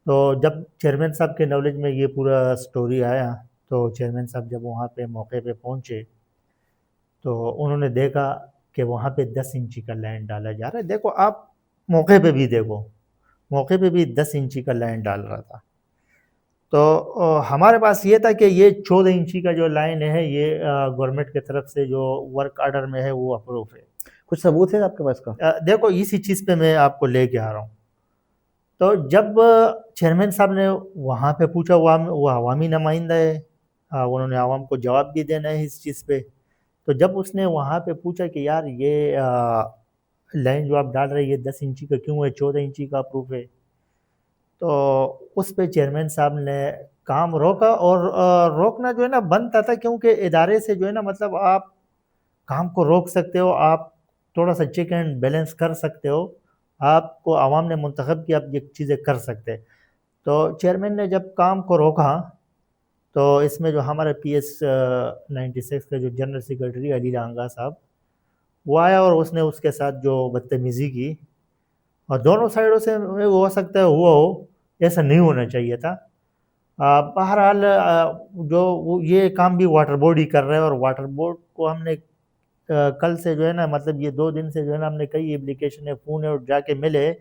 تو جب چیئرمین صاحب کے نالج میں یہ پورا سٹوری آیا تو چیئرمین صاحب جب وہاں پہ موقع پہ پہنچے تو انہوں نے دیکھا کہ وہاں پہ 10 انچی کا لائن ڈالا جا رہا ہے. دیکھو آپ موقع پہ بھی دیکھو, موقع پہ بھی 10 انچی کا لائن ڈال رہا تھا. تو ہمارے پاس یہ تھا کہ یہ 14 انچی کا جو لائن ہے یہ گورنمنٹ کی طرف سے جو ورک آرڈر میں ہے وہ اپروو ہے. کچھ ثبوت ہے آپ کے پاس کا؟ دیکھو اسی چیز پہ میں آپ کو لے کے آ رہا ہوں. تو جب چیئرمین صاحب نے وہاں پہ پوچھا, وہ عوامی نمائندہ ہے, انہوں نے عوام کو جواب بھی دینا ہے اس چیز پہ. تو جب اس نے وہاں پہ پوچھا کہ یار یہ لائن جو آپ ڈال رہے ہیں یہ 10 انچی کا کیوں ہے, 14 انچی کا اپروف ہے, تو اس پہ چیئرمین صاحب نے کام روکا. اور روکنا جو ہے نا بنتا تھا, کیونکہ ادارے سے جو ہے نا مطلب آپ کام کو روک سکتے ہو, آپ تھوڑا سا چیک اینڈ بیلنس کر سکتے ہو, آپ کو عوام نے منتخب کیا, آپ یہ چیزیں کر سکتے. تو چیئرمین نے جب کام کو روکا تو اس میں جو ہمارے PS96 کا جو جنرل سیکرٹری علی لانگا صاحب وہ آیا اور اس نے اس کے ساتھ جو بدتمیزی کی, اور دونوں سائڈوں سے ہو سکتا ہے ہوا ہو, ایسا نہیں ہونا چاہیے تھا. بہرحال جو یہ کام بھی واٹر بورڈ ہی کر رہے ہیں, اور واٹر بورڈ کو ہم نے کل سے جو ہے نا مطلب یہ 2 دن سے جو ہے نا ہم نے کئی اپلیکیشن فون اور جا کے ملے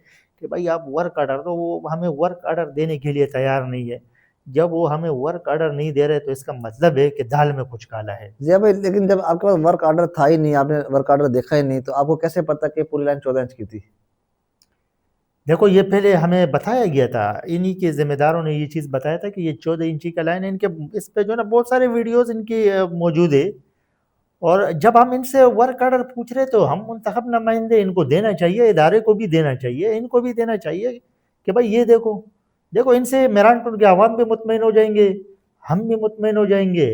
کہ بھائی آپ ورک آرڈر, تو وہ ہمیں ورک آرڈر دینے کے لیے تیار نہیں ہے. جب وہ ہمیں ورک آرڈر نہیں دے رہے تو اس کا مطلب ہے کہ دال میں کچھ کالا ہے. ضیاء بھائی لیکن جب آپ کے پاس ورک آرڈر تھا ہی نہیں, آپ نے ورک آرڈر دیکھا ہی نہیں, تو آپ کو کیسے پتا کہ پوری لائن 14 انچ کی تھی؟ دیکھو یہ پہلے ہمیں بتایا گیا تھا, انہی کے ذمہ داروں نے یہ چیز بتایا تھا کہ یہ 14 انچی کا لائن ہے. ان کے اس پہ جو ہے نا بہت سارے ویڈیوز ان کی موجود ہے, اور جب ہم ان سے ورک آرڈر پوچھ رہے تو ہم منتخب نمائندے, ان کو دینا چاہیے, ادارے کو بھی دینا چاہیے, ان کو بھی دینا چاہیے کہ بھائی یہ دیکھو ان سے میران ٹون کے عوام بھی مطمئن ہو جائیں گے, ہم بھی مطمئن ہو جائیں گے.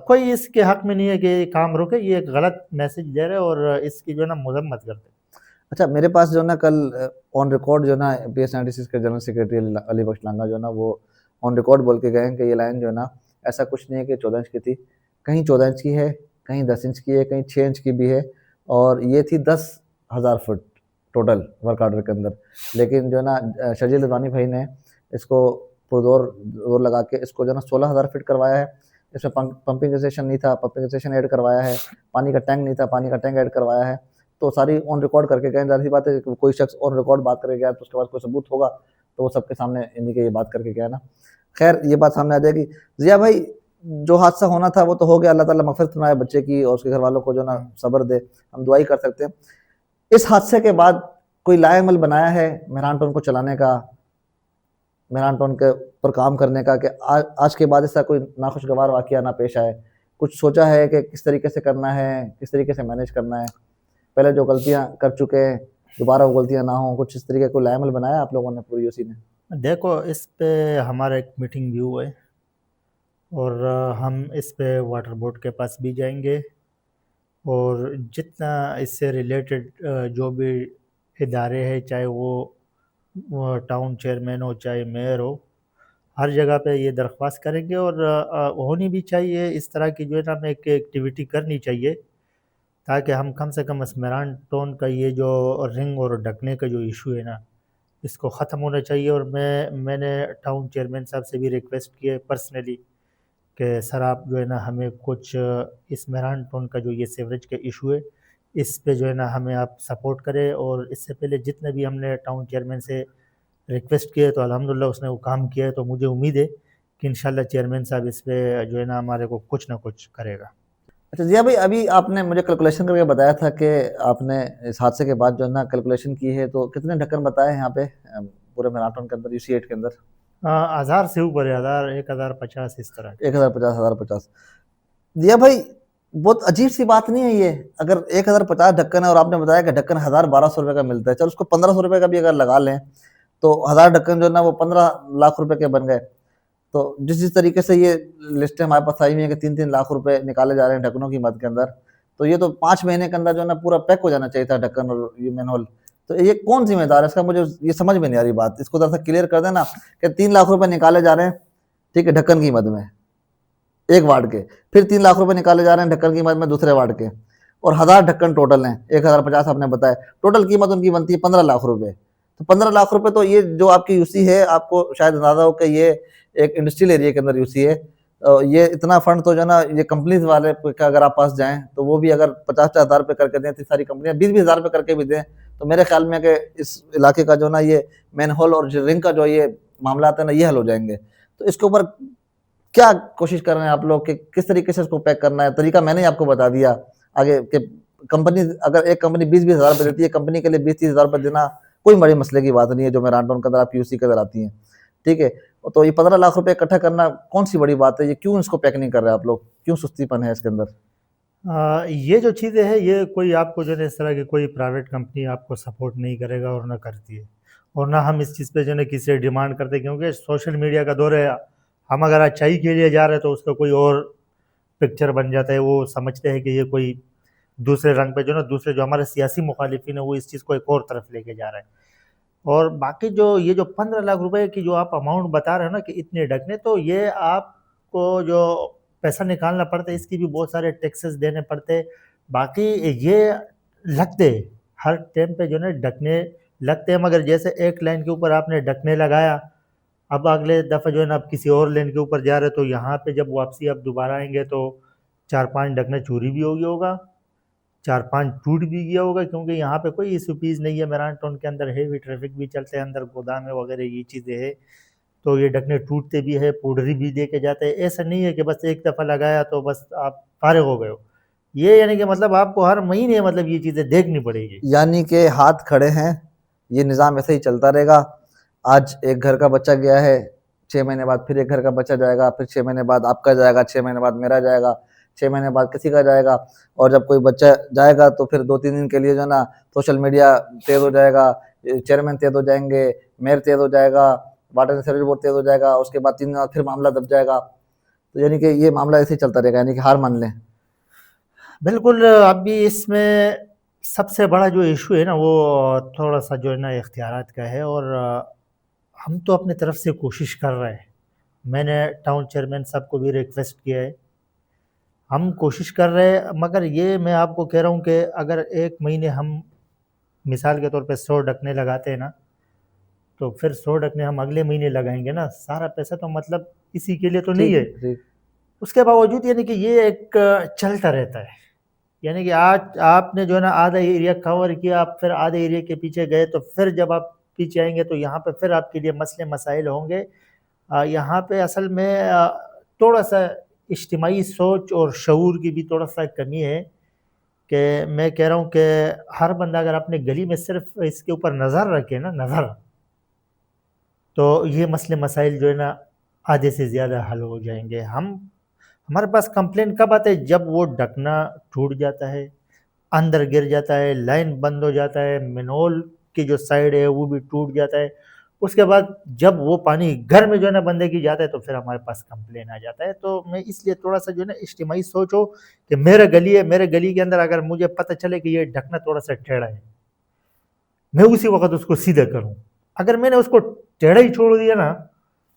کوئی اس کے حق میں نہیں ہے کہ کام روکے, یہ ایک غلط میسج دے رہے اور اس کی جو ہے نا مذمت کرتے. اچھا, میرے پاس جو ہے نا کل آن ریکارڈ جو ہے نا PS96 کے جنرل سیکریٹری علی بخش لانگا جو ہے نا وہ آن ریکارڈ بول کے گئے ہیں کہ یہ لائن جو ہے نا ایسا کچھ نہیں ہے کہ 14 انچ کی تھی, کہیں 14 انچ کی ہے, کہیں 10 انچ کی ہے, کہیں 6 انچ کی بھی ہے, اور یہ تھی 10,000 فٹ ٹوٹل ورک آرڈر کے اندر. لیکن جو ہے نا شرجیل رضوانی بھائی نے اس کو زور لگا کے اس کو جو ہے نا 16,000 فٹ کروایا ہے. اس میں پمپنگ اسٹیشن نہیں تھا, پمپنگ اسٹیشن ایڈ کروایا ہے, پانی کا ٹینک نہیں تھا, پانی کا ٹینک ایڈ کروایا ہے. تو ساری آن ریکارڈ کر کے گئے. ظاہر سی بات ہے کہ کوئی شخص آن ریکارڈ بات کر کے گیا تو اس کے پاس کوئی ثبوت ہوگا, تو وہ سب کے سامنے انہیں کے یہ بات کر کے گیا نا. خیر یہ بات سامنے آ جائے گی. ضیاء بھائی جو حادثہ ہونا تھا وہ تو ہو گیا, اللہ تعالیٰ مغفرت فرمائے بچے کی اور اس کے گھر والوں کو جو نا صبر دے, ہم دعائی کر سکتے ہیں. اس حادثے کے بعد کوئی لائے عمل بنایا ہے میران ٹون کو چلانے کا, میران ٹون کے پر کام کرنے کا, کہ آج کے بعد ایسا کوئی ناخوشگوار واقعہ نہ پیش آئے؟ کچھ سوچا ہے کہ کس طریقے سے کرنا ہے, کس طریقے سے مینیج کرنا ہے, پہلے جو غلطیاں کر چکے ہیں دوبارہ وہ غلطیاں نہ ہوں, کچھ اس طریقے کو لائے عمل بنایا آپ لوگوں نے پوری UC نے؟ دیکھو اس پہ ہمارا ایک میٹنگ بھی ہوا ہے, اور ہم اس پہ واٹر بورڈ کے پاس بھی جائیں گے, اور جتنا اس سے ریلیٹڈ جو بھی ادارے ہیں, چاہے وہ ٹاؤن چیئرمین ہو چاہے میئر ہو, ہر جگہ پہ یہ درخواست کریں گے، اور ہونی بھی چاہیے اس طرح کی جو ہے نا ہمیں ایک ایکٹیویٹی کرنی چاہیے، تاکہ ہم کم سے کم اسمیران ٹون کا یہ جو رنگ اور ڈھکنے کا جو ایشو ہے نا اس کو ختم ہونا چاہیے۔ اور میں نے ٹاؤن چیئرمین صاحب سے بھی ریکویسٹ کی ہے پرسنلی کہ سر آپ جو ہے نا ہمیں کچھ اس مہران ٹون کا جو یہ سیوریج کا ایشو ہے اس پہ جو ہے نا ہمیں آپ سپورٹ کریں۔ اور اس سے پہلے جتنے بھی ہم نے ٹاؤن چیئرمین سے ریکویسٹ کیے تو الحمدللہ اس نے وہ کام کیا ہے، تو مجھے امید ہے کہ انشاءاللہ چیئرمین صاحب اس پہ جو ہے نا ہمارے کو کچھ نہ کچھ کرے گا۔ اچھا ضیاء بھائی، ابھی آپ نے مجھے کیلکولیشن کر کے بتایا تھا کہ آپ نے اس حادثے کے بعد جو ہے نا کیلکولیشن کی ہے، تو کتنے ڈھکن بتائے ہیں یہاں پہ پورے میراتھن کے اندر، UC8 کے اندر؟ 1000 سے اوپر ہے، 1050 اس طرح۔ 1050 1050 ضیاء بھائی بہت عجیب سی بات نہیں ہے یہ؟ اگر 1050 ڈھکن ہے اور آپ نے بتایا کہ ڈھکن 1200 روپے کا ملتا ہے، چل اس کو 1500 روپے کا بھی اگر لگا لیں تو 1000 ڈھکن جو ہے نا وہ 15 لاکھ روپے کے بن گئے۔ تو جس طریقے سے یہ لسٹیں ہمارے پاس آئی ہوئی ہیں کہ 3 لاکھ روپے نکالے جا رہے ہیں ڈھکنوں کی مد کے اندر، تو یہ تو 5 مہینے کے اندر جو ہے نا پورا پیک ہو جانا چاہیے تھا ڈھکن اور یہ مین ہول۔ تو یہ کون ذمہ دار ہے اس کا؟ مجھے یہ سمجھ میں نہیں آ رہی بات، اس کو ذرا سا کلیئر کر دینا کہ 3 لاکھ روپے نکالے جا رہے ہیں، ٹھیک ہے، ڈھکن کی مد میں ایک وارڈ کے، پھر 3 لاکھ روپے نکالے جا رہے ہیں ڈھکن کی مد میں دوسرے وارڈ کے، اور 1000 ڈھکن ٹوٹل ہیں، 1050 آپ نے بتایا، ٹوٹل قیمت ان کی بنتی ہے 15 لاکھ روپے۔ تو 15 لاکھ روپے تو یہ جو آپ کی UC ہے، آپ کو شاید اندازہ ہو کہ یہ ایک انڈسٹریل ایریا کے اندر UC ہے، یہ اتنا فنڈ تو جو ہے نا یہ کمپنیز والے کا اگر آپ پاس جائیں تو وہ بھی اگر 50,000 روپے کر کے دیں، تو ساری کمپنیاں 20,000 روپے کر کے بھی دیں، تو میرے خیال میں کہ اس علاقے کا جو نا یہ مین ہول اور رنگ کا جو یہ معاملات ہیں نا یہ حل ہو جائیں گے۔ تو اس کے اوپر کیا کوشش کر رہے ہیں آپ لوگ کہ کس طریقے سے اس کو پیک کرنا ہے؟ طریقہ میں نے آپ کو بتا دیا آگے کہ کمپنی، اگر ایک کمپنی 20,000 روپے دیتی ہے، کمپنی کے لیے 20,000 روپے دینا کوئی بڑے مسئلے کی بات نہیں ہے جو میران ٹاؤن کے اندر آپ کی UC کے اندر آتی ہیں، ٹھیک ہے۔ تو یہ 15 لاکھ روپے اکٹھا کرنا کون سی بڑی بات ہے؟ یہ کیوں اس کو پیک نہیں کر رہے آپ لوگ؟ کیوں سستی پن ہے اس کے اندر؟ یہ جو چیزیں ہیں یہ کوئی آپ کو جو ہے اس طرح کی کوئی پرائیویٹ کمپنی آپ کو سپورٹ نہیں کرے گا اور نہ کرتی ہے، اور نہ ہم اس چیز پہ جو ہے کسی سے ڈیمانڈ کرتے، کیونکہ سوشل میڈیا کا دور ہے، ہم اگر اچھائی کے لیے جا رہے ہیں تو اس کا کوئی اور پکچر بن جاتا ہے، وہ سمجھتے ہیں کہ یہ کوئی دوسرے رنگ پہ جو نا دوسرے جو ہمارے سیاسی مخالفین ہیں وہ اس چیز کو ایک اور طرف لے کے جا رہے ہیں۔ اور باقی جو یہ جو 15 لاکھ روپے کی جو آپ اماؤنٹ بتا رہے ہیں نا کہ اتنے ڈھکنے، تو یہ آپ کو جو پیسہ نکالنا پڑتا ہے اس کی بھی بہت سارے ٹیکسز دینے پڑتے، باقی یہ لگتے ہر ٹائم پہ جو ہے ڈھکنے لگتے ہیں، مگر جیسے ایک لائن کے اوپر آپ نے ڈھکنے لگایا، اب اگلے دفعہ جو ہے نا آپ کسی اور لین کے اوپر جا رہے تو یہاں پہ جب واپسی آپ دوبارہ آئیں گے تو 4-5 ڈھکنا چوری بھی ہو گیا ہوگا، 4-5 ٹوٹ بھی گیا ہوگا، کیونکہ یہاں پہ کوئی SOPs نہیں ہے، میران ٹاؤن کے اندر ہیوی ٹریفک بھی چلتے ہیں، اندر گودام وغیرہ یہ چیزیں ہے، تو یہ ڈھکنے ٹوٹتے بھی ہے، پوڈری بھی دے کے جاتے ہیں، ایسا نہیں ہے کہ بس ایک دفعہ لگایا تو بس آپ فارغ ہو گئے ہو، یہ یعنی کہ مطلب آپ کو ہر مہینے مطلب یہ چیزیں دیکھنی پڑے گی۔ یعنی کہ ہاتھ کھڑے ہیں، یہ نظام ایسے ہی چلتا رہے گا، آج ایک گھر کا بچہ گیا ہے، 6 مہینے بعد پھر ایک گھر کا بچہ جائے گا، پھر 6 مہینے بعد آپ کا جائے گا، 6 مہینے بعد میرا جائے گا، 6 مہینے بعد کسی کا جائے گا، اور جب کوئی بچہ جائے گا تو پھر 2-3 دن کے لیے جو ہے نا سوشل میڈیا تیز ہو جائے گا، چیئرمین تیز ہو جائیں گے، میئر تیز ہو جائے گا، واٹر اینڈ سیوریج بورڈ تیز ہو جائے گا، اس کے بعد 3 دن بعد پھر معاملہ دب جائے گا، تو یعنی کہ یہ معاملہ ایسے ہی چلتا رہے گا، یعنی کہ ہار مان لیں۔ بالکل، ابھی اس میں سب سے بڑا جو ایشو ہے نا وہ تھوڑا سا جو ہے نا اختیارات کا ہے، اور ہم تو اپنی طرف سے کوشش کر رہے ہیں، میں نے ٹاؤن چیئرمین صاحب کو بھی ریکویسٹ کیا ہے، ہم کوشش کر رہے ہیں، مگر یہ میں آپ کو کہہ رہا ہوں کہ اگر ایک مہینے ہم مثال کے طور پہ 100 ڈھکنے لگاتے ہیں نا، تو پھر 100 ڈھکنے ہم اگلے مہینے لگائیں گے نا، سارا پیسہ تو مطلب کسی کے لیے تو نہیں ہے، ٹھیک، اس کے باوجود یعنی کہ یہ ایک چلتا رہتا ہے، یعنی کہ آج آپ نے جو ہے نا آدھا ایریا کور کیا، آپ پھر آدھے ایریا کے پیچھے گئے، تو پھر جب آپ پیچھے آئیں گے تو یہاں پہ پھر آپ کے لیے مسئلے مسائل ہوں گے۔ یہاں پہ اصل میں تھوڑا سا اجتماعی سوچ اور شعور کی بھی تھوڑا سا کمی ہے، کہ میں کہہ رہا ہوں کہ ہر بندہ اگر اپنے گلی میں صرف اس کے اوپر نظر رکھے نا، نظر، تو یہ مسئلے مسائل جو ہے نا آدھے سے زیادہ حل ہو جائیں گے۔ ہمارے پاس کمپلین کب آتا ہے؟ جب وہ ڈھکنا ٹوٹ جاتا ہے، اندر گر جاتا ہے، لائن بند ہو جاتا ہے، مینول کی جو سائڈ ہے وہ بھی ٹوٹ جاتا ہے، اس کے بعد جب وہ پانی گھر میں جو ہے نا بندے کی جاتا ہے تو پھر ہمارے پاس کمپلین آ جاتا ہے۔ تو میں اس لیے تھوڑا سا جو ہے نا اجتماعی سوچ ہو کہ میرا گلی ہے، میرے گلی کے اندر اگر مجھے پتہ چلے کہ یہ ڈھکنا تھوڑا سا ٹیڑھا ہے، میں اسی وقت اس کو سیدھا کروں، اگر میں نے اس کو ٹیڑھا ہی چھوڑ دیا نا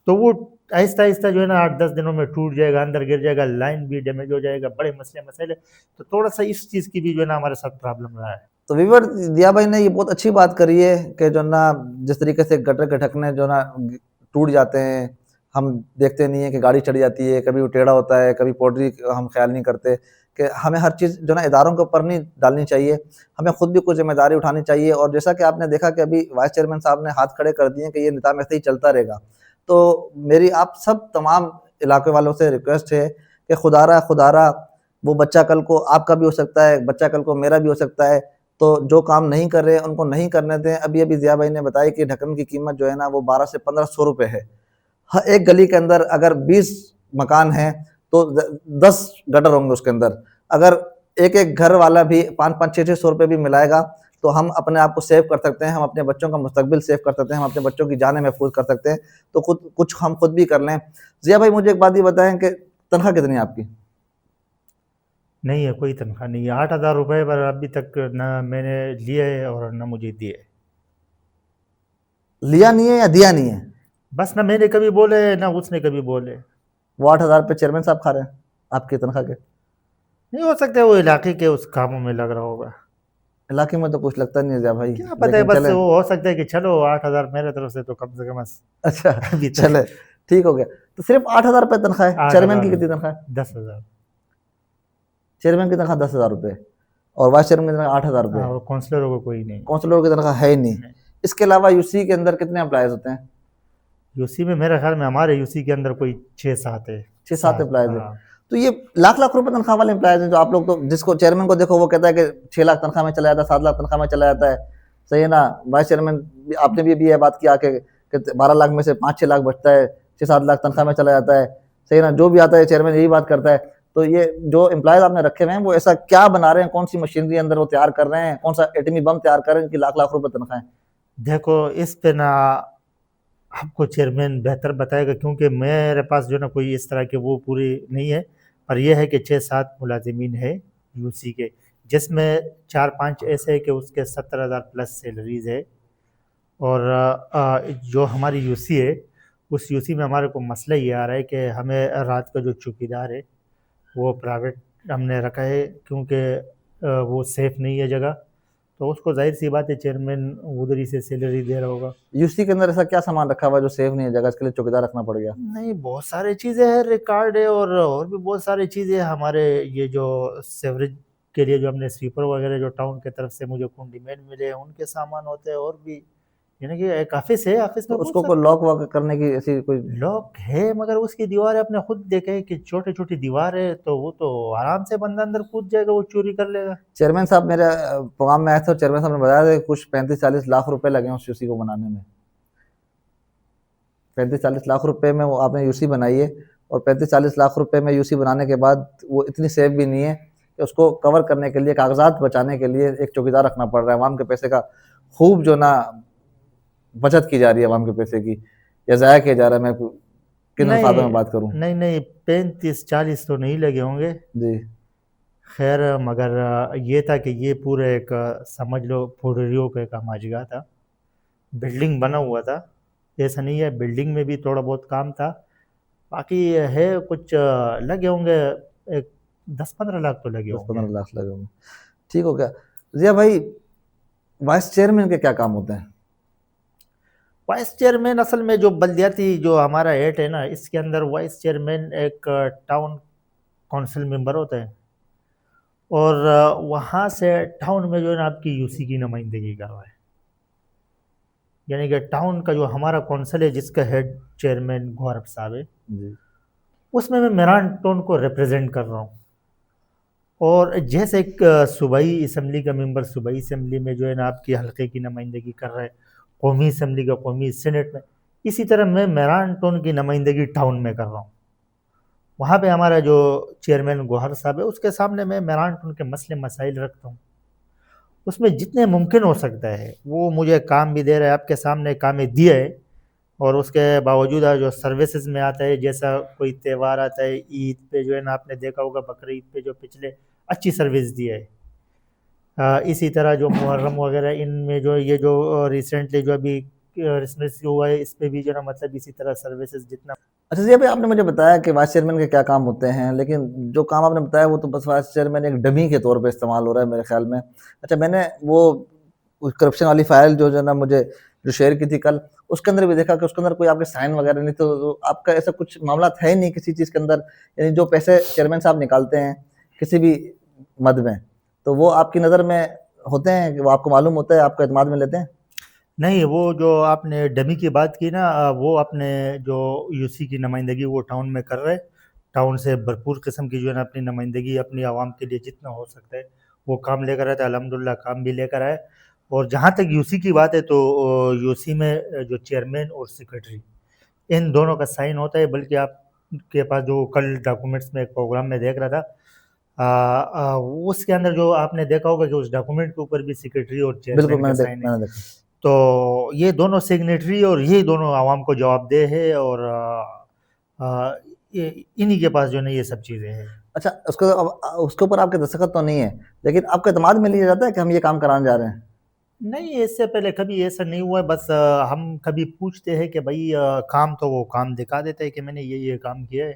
تو وہ آہستہ آہستہ جو ہے نا 8-10 دنوں میں ٹوٹ جائے گا, اندر گر جائے گا, لائن بھی ڈیمیج ہو جائے گا, بڑے مسئلے مسائل ہے. تو تھوڑا سا اس چیز کی بھی جو ہے نا ہمارے ساتھ پرابلم رہا ہے. تو ویور دیا بھائی نے یہ بہت اچھی بات کری ہے کہ جو نا جس طریقے سے گٹر کے ڈھکنے جو نا ٹوٹ جاتے ہیں, ہم دیکھتے نہیں ہیں کہ گاڑی چڑھ جاتی ہے, کبھی وہ ٹیڑھا ہوتا ہے, کبھی پوٹری ہم خیال نہیں کرتے, کہ ہمیں ہر چیز جو نا اداروں کے اوپر نہیں ڈالنی چاہیے, ہمیں خود بھی کچھ ذمہ داری اٹھانی چاہیے. اور جیسا کہ آپ نے دیکھا کہ ابھی وائس چیئرمین صاحب نے ہاتھ کھڑے کر دیے کہ یہ نظام ایسے ہی چلتا رہے گا, تو میری آپ سب تمام علاقے والوں سے ریکویسٹ ہے کہ خدا را وہ بچہ کل کو آپ کا بھی ہو سکتا ہے, بچہ کل کو میرا بھی ہو سکتا ہے, تو جو کام نہیں کر رہے ان کو نہیں کرنے دیں. ابھی ضیاء بھائی نے بتایا کہ ڈھکن کی قیمت جو ہے نا وہ 1200 سے 1500 روپے ہے. ایک گلی کے اندر اگر 20 مکان ہیں تو 10 گٹر ہوں گے اس کے اندر. اگر ایک ایک گھر والا بھی 500-600 روپے بھی ملائے گا تو ہم اپنے آپ کو سیو کر سکتے ہیں, ہم اپنے بچوں کا مستقبل سیو کر سکتے ہیں, ہم اپنے بچوں کی جانیں محفوظ کر سکتے ہیں. تو کچھ ہم خود بھی کر لیں. ضیاء بھائی مجھے ایک بات یہ بتائیں کہ تنخواہ کتنی ہے آپ کی؟ نہیں ہے, کوئی تنخواہ نہیں ہے. 8,000 روپے پر ابھی تک نہ میں نے لیے ہے اور نہ مجھے دیے. لیا نہیں ہے یا دیا نہیں ہے؟ بس نہ میں نے کبھی بولے نہ اس نے کبھی بولے. وہ 8,000 روپے چیئرمین صاحب کھا رہے ہیں آپ کی تنخواہ کے؟ نہیں ہو سکتا وہ علاقے کے اس کاموں میں لگ رہا ہوگا. علاقے میں تو کچھ لگتا نہیں ہے ضیاء بھائی, کیا پتہ ہے, لیکن بس چلے. وہ ہو سکتا ہے کہ چلو 8,000 میرے طرف سے تو کم سے کم اچھا ابھی تک چلے ٹھیک ہو گیا. تو صرف 8,000 روپے تنخواہ ہے. چیئرمین کی 8,000 کتنی تنخواہ ہے؟ 10,000. چیئرمین کی تنخواہ 10,000 روپے اور وائس چیئرمین کی تنخواہ 8,000 روپے. اور کونسلروں کو کوئی نہیں. کونسلر کی تنخواہ ہے ہی نہیں. اس کے علاوہ یو سی کے اندر کتنے امپلائیز ہوتے ہیں؟ یو سی میں میرے خیال میں ہمارے یو سی کے اندر کوئی 6-7 ہے. 6-7 امپلائیز ہیں. تو یہ لاکھ روپے تنخواہ والے امپلائیز ہیں جو آپ لوگ, تو جس کو چیئرمین کو دیکھو وہ کہتا ہے کہ 6 لاکھ تنخواہ میں چلا جاتا ہے, 7 لاکھ تنخواہ میں چلا جاتا ہے. صحیح ہے نا وائس چیئرمین, آپ نے بھی یہ بات کیا کہ 12 لاکھ میں سے 5-6 لاکھ بچتا ہے, 6-7 لاکھ تنخواہ میں چلا جاتا ہے. صحیح ہے نا, جو بھی آتا ہے چیئرمین یہی بات کرتا ہے. تو یہ جو امپلائیز آپ نے رکھے ہوئے ہیں وہ ایسا کیا بنا رہے ہیں, کون سی مشینری اندر وہ تیار کر رہے ہیں, کون سا ایٹمی بم تیار کر رہے ہیں کہ لاکھ روپے تنخواہ ہیں؟ دیکھو اس پہ نا آپ کو چیئرمین بہتر بتائے گا, کیونکہ میرے پاس جو نا کوئی اس طرح کے وہ پوری نہیں ہے. پر یہ ہے کہ 6-7 ملازمین ہے یو سی کے, جس میں 4-5 ایسے ہے کہ اس کے 70,000 پلس سیلریز ہے. اور جو ہماری یو سی ہے اس یو سی میں ہمارے کو مسئلہ یہ آ رہا ہے کہ ہمیں رات کا جو چوکیدار ہے وہ پرائیویٹ ہم نے رکھا ہے, کیونکہ وہ سیف نہیں ہے جگہ. تو اس کو ظاہر سی بات ہے چیئرمین ادھر ہی سے سیلری دے رہا ہوگا. یو سی کے اندر ایسا کیا سامان رکھا ہوا ہے جو سیف نہیں ہے جگہ, اس کے لیے چوکیدار رکھنا پڑ گیا؟ نہیں, بہت سارے چیزیں ہیں, ریکارڈ ہے اور بھی بہت ساری چیزیں. ہمارے یہ جو سیوریج کے لیے جو ہم نے سویپر وغیرہ جو ٹاؤن کی طرف سے مجھے کنڈیمنٹ ملے ان کے سامان ہوتے ہیں, اور بھی یعنی کہ ایک آفس ہے, آفس میں تو اس کو کوئی لاک واک کرنے کی ایسی کوئی لاک ہے, مگر اس کی دیوار آپ نے خود دیکھے کہ چھوٹی دیوار ہے, تو وہ تو آرام سے بندہ اندر کود جائے گا, وہ چوری کر لے گا. چیئرمین صاحب میرے پروگرام میں آئے تھے اور چیئرمین صاحب نے بتایا تھا کہ کچھ 35-40 لاکھ روپے لگے ہیں اس یو سی کو بنانے میں. 35-40 لاکھ روپے میں وہ آپ نے یو سی بنائی ہے, اور 35-40 لاکھ روپے میں یو سی بنانے کے بعد وہ اتنی سیف بھی نہیں ہے کہ اس کو کور کرنے کے لیے, کاغذات بچانے کے لیے ایک چوکیدار رکھنا پڑ رہا ہے. عوام کے پیسے کا خوب جو نا بچت کی جا رہی ہے عوام کے پیسے کی, یا ضائع کیا جا رہا ہے. میں کن الفاظوں میں بات کروں؟ نہیں 35-40 تو نہیں لگے ہوں گے جی خیر, مگر یہ تھا کہ یہ پورا ایک سمجھ لو پھوڑریوں کا ایک ہماجگا تھا. بلڈنگ بنا ہوا تھا, ایسا نہیں ہے, بلڈنگ میں بھی تھوڑا بہت کام تھا. باقی ہے کچھ لگے ہوں گے 10-15 لاکھ تو لگے ہوں گے. 10-15 لاکھ لگے ہوں گے. ٹھیک ہو گیا. ضیاء بھائی وائس چیئرمین کے کیا کام ہوتے ہیں؟ وائس چیئرمین اصل میں جو بلدیاتی جو ہمارا ایٹ ہے نا, اس کے اندر وائس چیئرمین ایک ٹاؤن کونسل ممبر ہوتا ہے, اور وہاں سے ٹاؤن میں جو ہے نا آپ کی یو سی کی نمائندگی کر رہا ہے. یعنی کہ ٹاؤن کا جو ہمارا کونسل ہے جس کا ہیڈ چیئرمین گورب صاحب ہے, اس میں میران ٹون کو ریپرزینٹ کر رہا ہوں. اور جیسے ایک صوبائی اسمبلی کا ممبر صوبائی اسمبلی میں جو ہے نا آپ کی حلقے کی نمائندگی کر رہا ہے, قومی اسمبلی کا قومی سینٹ میں, اسی طرح میں میران ٹون کی نمائندگی ٹاؤن میں کر رہا ہوں. وہاں پہ ہمارا جو چیئرمین گوہر صاحب ہے اس کے سامنے میں میران ٹون کے مسئلے مسائل رکھتا ہوں. اس میں جتنے ممکن ہو سکتا ہے وہ مجھے کام بھی دے رہا ہے, آپ کے سامنے کام دیا ہے. اور اس کے باوجود جو سروسز میں آتا ہے, جیسا کوئی تہوار آتا ہے, عید پہ جو ہے نا آپ نے دیکھا ہوگا بقرعید پہ جو پچھلے اچھی سروس دیا ہے. اسی طرح جو محرم وغیرہ ان میں جو یہ جو ریسنٹلی جو ابھی کرسمس ہوا ہے اس پہ بھی جو ہے نا مطلب اسی طرح سروسز جتنا اچھا جی، ابھی آپ نے مجھے بتایا کہ وائس چیئرمین کے کیا کام ہوتے ہیں، لیکن جو کام آپ نے بتایا وہ تو بس وائس چیئرمین ایک ڈمی کے طور پہ استعمال ہو رہا ہے میرے خیال میں۔ اچھا، میں نے وہ کرپشن والی فائل جو ہے نا مجھے جو شیئر کی تھی کل، اس کے اندر بھی دیکھا کہ اس کے اندر کوئی آپ کے سائن وغیرہ نہیں، تو آپ کا ایسا کچھ معاملات ہے ہی نہیں کسی چیز کے اندر، یعنی جو پیسے چیئرمین صاحب نکالتے ہیں کسی بھی مد میں، تو وہ آپ کی نظر میں ہوتے ہیں کہ وہ آپ کو معلوم ہوتا ہے، آپ کو اعتماد میں لیتے ہیں؟ نہیں، وہ جو آپ نے ڈمی کی بات کی نا، وہ اپنے جو یو سی کی نمائندگی وہ ٹاؤن میں کر رہے، ٹاؤن سے بھرپور قسم کی جو ہے نا اپنی نمائندگی اپنی عوام کے لیے جتنا ہو سکتا ہے وہ کام لے کر آئے تھے، الحمدللہ کام بھی لے کر آئے۔ اور جہاں تک یو سی کی بات ہے تو یو سی میں جو چیئرمین اور سیکرٹری ان دونوں کا سائن ہوتا ہے، بلکہ آپ کے پاس جو کل ڈاکومنٹس میں ایک پروگرام میں دیکھ رہا تھا، اس کے اندر جو آپ نے دیکھا ہوگا کہ اس ڈاکومنٹ کے اوپر بھی سیکرٹری اور بالکل، چیئرمین کا سائن ہے۔ میں نے دیکھا۔ تو یہ دونوں سگنیٹری اور یہ دونوں عوام کو جواب دہ ہے، اور انہی کے پاس جو ہے نا یہ سب چیزیں ہیں۔ اچھا، اس کے اوپر آپ کے دستخط تو نہیں ہے، لیکن آپ کو اعتماد میں لیا جاتا ہے کہ ہم یہ کام کرانے جا رہے ہیں؟ نہیں، اس سے پہلے کبھی ایسا نہیں ہوا ہے، بس ہم کبھی پوچھتے ہیں کہ بھائی کام تو وہ کام دکھا دیتے ہیں کہ میں نے یہ کام کیا ہے،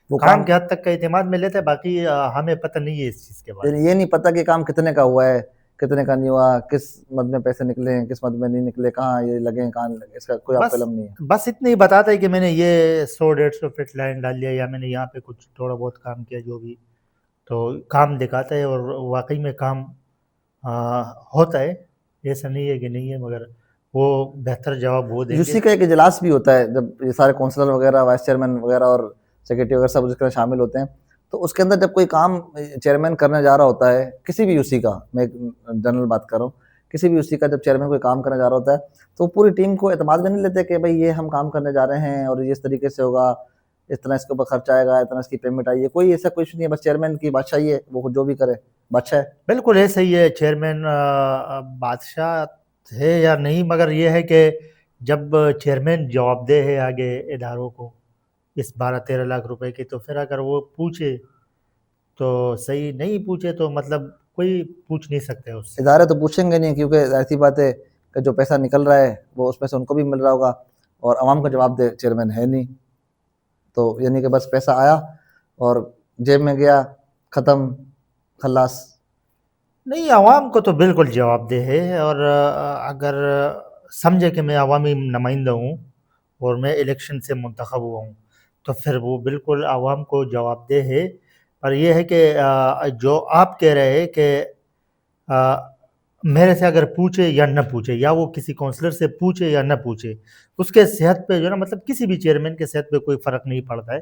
وہ کام کے حد تک کا اعتماد میں لیتے ہیں، باقی ہمیں پتہ نہیں ہے اس چیز کے بارے میں۔ یعنی یہ نہیں پتا کہ کام کتنے کا ہوا ہے، کتنے کا نہیں ہوا، کس مد میں پیسے نکلے ہیں، کس مد میں نہیں نکلے، کہاں یہ لگے ہیں، کہاں نہیں لگے، اس کا کوئی آپ کو علم نہیں ہے؟ بس اتنا ہی بتاتا ہے کہ میں نے یہ 100-150 فٹ لائن ڈال لیا، یا میں نے یہاں پہ کچھ تھوڑا بہت کام کیا، جو بھی تو کام دکھاتا ہے، اور واقعی میں کام ہوتا ہے، ایسا نہیں ہے کہ نہیں ہے، مگر وہ بہتر جواب وہ دیں یو گے۔ سی کا ایک اجلاس بھی ہوتا ہے جب یہ سارے کونسلر وغیرہ، وائس چیئرمین وغیرہ اور سیکرٹری وغیرہ سب اس کے شامل ہوتے ہیں، تو اس کے اندر جب کوئی کام چیئرمین کرنے جا رہا ہوتا ہے کسی بھی یو سی کا، میں ایک جنرل بات کر رہا ہوں، کسی بھی یو سی کا جب چیئرمین کوئی کام کرنے جا رہا ہوتا ہے تو پوری ٹیم کو اعتماد میں نہیں لیتے کہ بھائی یہ ہم کام کرنے جا رہے ہیں اور یہ اس طریقے سے ہوگا، اتنا اس کے اوپر خرچ آئے گا، اتنا اس کی پیمنٹ آئی ہے، کوئی ایسا کچھ نہیں ہے، بس چیئرمین کی بادشاہی ہے، وہ جو بھی کرے بادشاہ ہے؟ بالکل ایسا ہی ہے، چیئرمین بادشاہ ہے یا نہیں، مگر یہ ہے کہ جب چیئرمین جواب دہ ہے آگے اداروں کو اس 12-13 لاکھ روپے کی، تو پھر اگر وہ پوچھے تو صحیح، نہیں پوچھے تو مطلب کوئی پوچھ نہیں سکتے اس سے۔ ادارے تو پوچھیں گے نہیں، کیونکہ ظاہر سی بات ہے کہ جو پیسہ نکل رہا ہے وہ اس میں سے ان کو بھی مل رہا ہوگا، اور عوام کا جواب دے چیئرمین ہے نہیں، تو یعنی کہ بس پیسہ آیا اور جیب میں گیا، ختم، خلاص۔ نہیں، عوام کو تو بالکل جواب دہ ہے، اور اگر سمجھے کہ میں عوامی نمائندہ ہوں اور میں الیکشن سے منتخب ہوا ہوں تو پھر وہ بالکل عوام کو جواب دہ ہے۔ پر یہ ہے کہ جو آپ کہہ رہے ہیں کہ میرے سے اگر پوچھے یا نہ پوچھے، یا وہ کسی کونسلر سے پوچھے یا نہ پوچھے، اس کے صحت پہ جو ہے نا، مطلب کسی بھی چیئرمین کے صحت پہ کوئی فرق نہیں پڑتا ہے،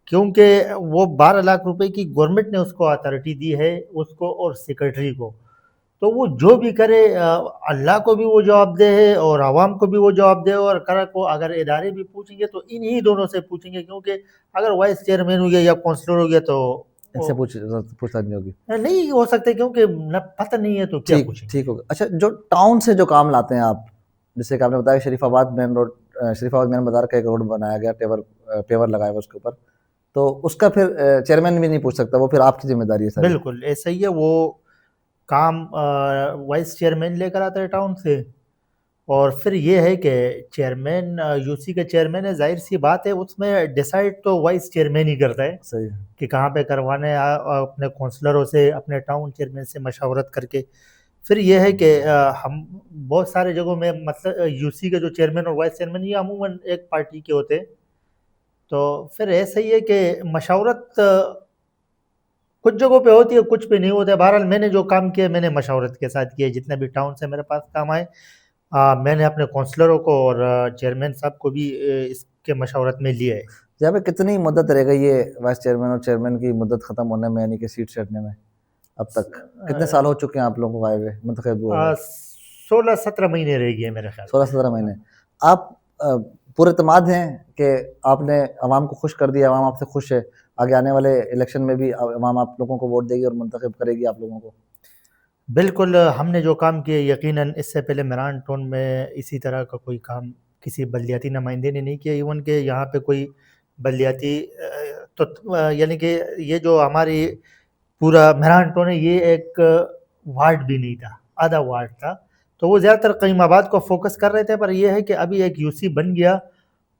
کیونکہ وہ 12 لاکھ روپے کی گورنمنٹ نے اس کو اتھارٹی دی ہے، اس کو اور سیکرٹری کو، تو وہ جو بھی کرے اللہ کو بھی وہ جواب دے ہے اور عوام کو بھی وہ جواب دے، اور اگر ادارے بھی پوچھیں گے تو انہی دونوں سے پوچھیں گے، کیونکہ اگر وائس چیئرمین ہو گیا یا کونسلر ہو گیا تو ان سے پوچھ نہیں ہوگی؟ نہیں ہو سکتے، کیونکہ پتہ نہیں ہے تو کیا پوچھیں گے۔ ٹھیک ہوگا۔ اچھا، جو ٹاؤن سے جو کام لاتے ہیں آپ، جیسے کہ آپ نے بتایا شریف آباد مین روڈ، شریف آباد مین بازار کا ایک روڈ بنایا گیا، پیور لگایا ہوا اس کے اوپر، تو اس کا پھر چیئرمین بھی نہیں پوچھ سکتا، وہ پھر آپ کی ذمہ داری ہے ساری؟ بالکل ایسا ہی ہے، وہ کام وائس چیئرمین لے کر آتا ہے ٹاؤن سے، اور پھر یہ ہے کہ چیئرمین یو سی کا چیئرمین ہے، ظاہر سی بات ہے اس میں ڈیسائیڈ تو وائس چیئرمین ہی کرتا ہے صحیح ہے۔ کہ کہاں پہ کروانے، اپنے کونسلروں سے، اپنے ٹاؤن چیئرمین سے مشاورت کر کے۔ پھر یہ ہے کہ ہم بہت سارے جگہوں میں، مطلب یو سی کے جو چیئرمین اور وائس چیئرمین یہ عموماً ایک پارٹی کے ہوتے ہیں، تو پھر ایسا ہی ہے کہ مشاورت کچھ جگہوں پہ ہوتی ہے، کچھ پہ نہیں ہوتا ہے۔ بہرحال میں نے جو کام کیا میں نے مشاورت کے ساتھ کیا، جتنے بھی ٹاؤن سے میرے پاس کام آئے میں نے اپنے کونسلروں کو اور چیئرمین صاحب کو بھی اس کے مشاورت میں لیا ہے۔ یہاں پہ کتنی مدت رہ گئی ہے وائس چیئرمین اور چیئرمین کی مدت ختم ہونے میں، یعنی کہ سیٹ چھٹنے میں؟ اب تک کتنے سال ہو چکے ہیں آپ لوگوں کو آئے ہوئے، منتخب ہوئے ہوئے؟ 16-17 مہینے رہ گئے میرے خیال 16-17 مہینے۔ آپ پورے اعتماد ہیں کہ آپ نے عوام کو خوش کر دیا، عوام آپ سے خوش ہے، آگے آنے والے الیکشن میں بھی عوام آپ لوگوں کو ووٹ دے گی اور منتخب کرے گی آپ لوگوں کو؟ بالکل، ہم نے جو کام کیے یقیناً اس سے پہلے میران ٹون میں اسی طرح کا کوئی کام کسی بلدیاتی نمائندے نے نہیں کیا، ایون کہ یہاں پہ کوئی بلدیاتی یعنی کہ یہ جو ہماری پورا میران ٹون ہے یہ ایک وارڈ بھی نہیں تھا، آدھا وارڈ تھا، تو وہ زیادہ تر قیم آباد کو فوکس کر رہے تھے، پر یہ ہے کہ ابھی ایک یو سی بن گیا،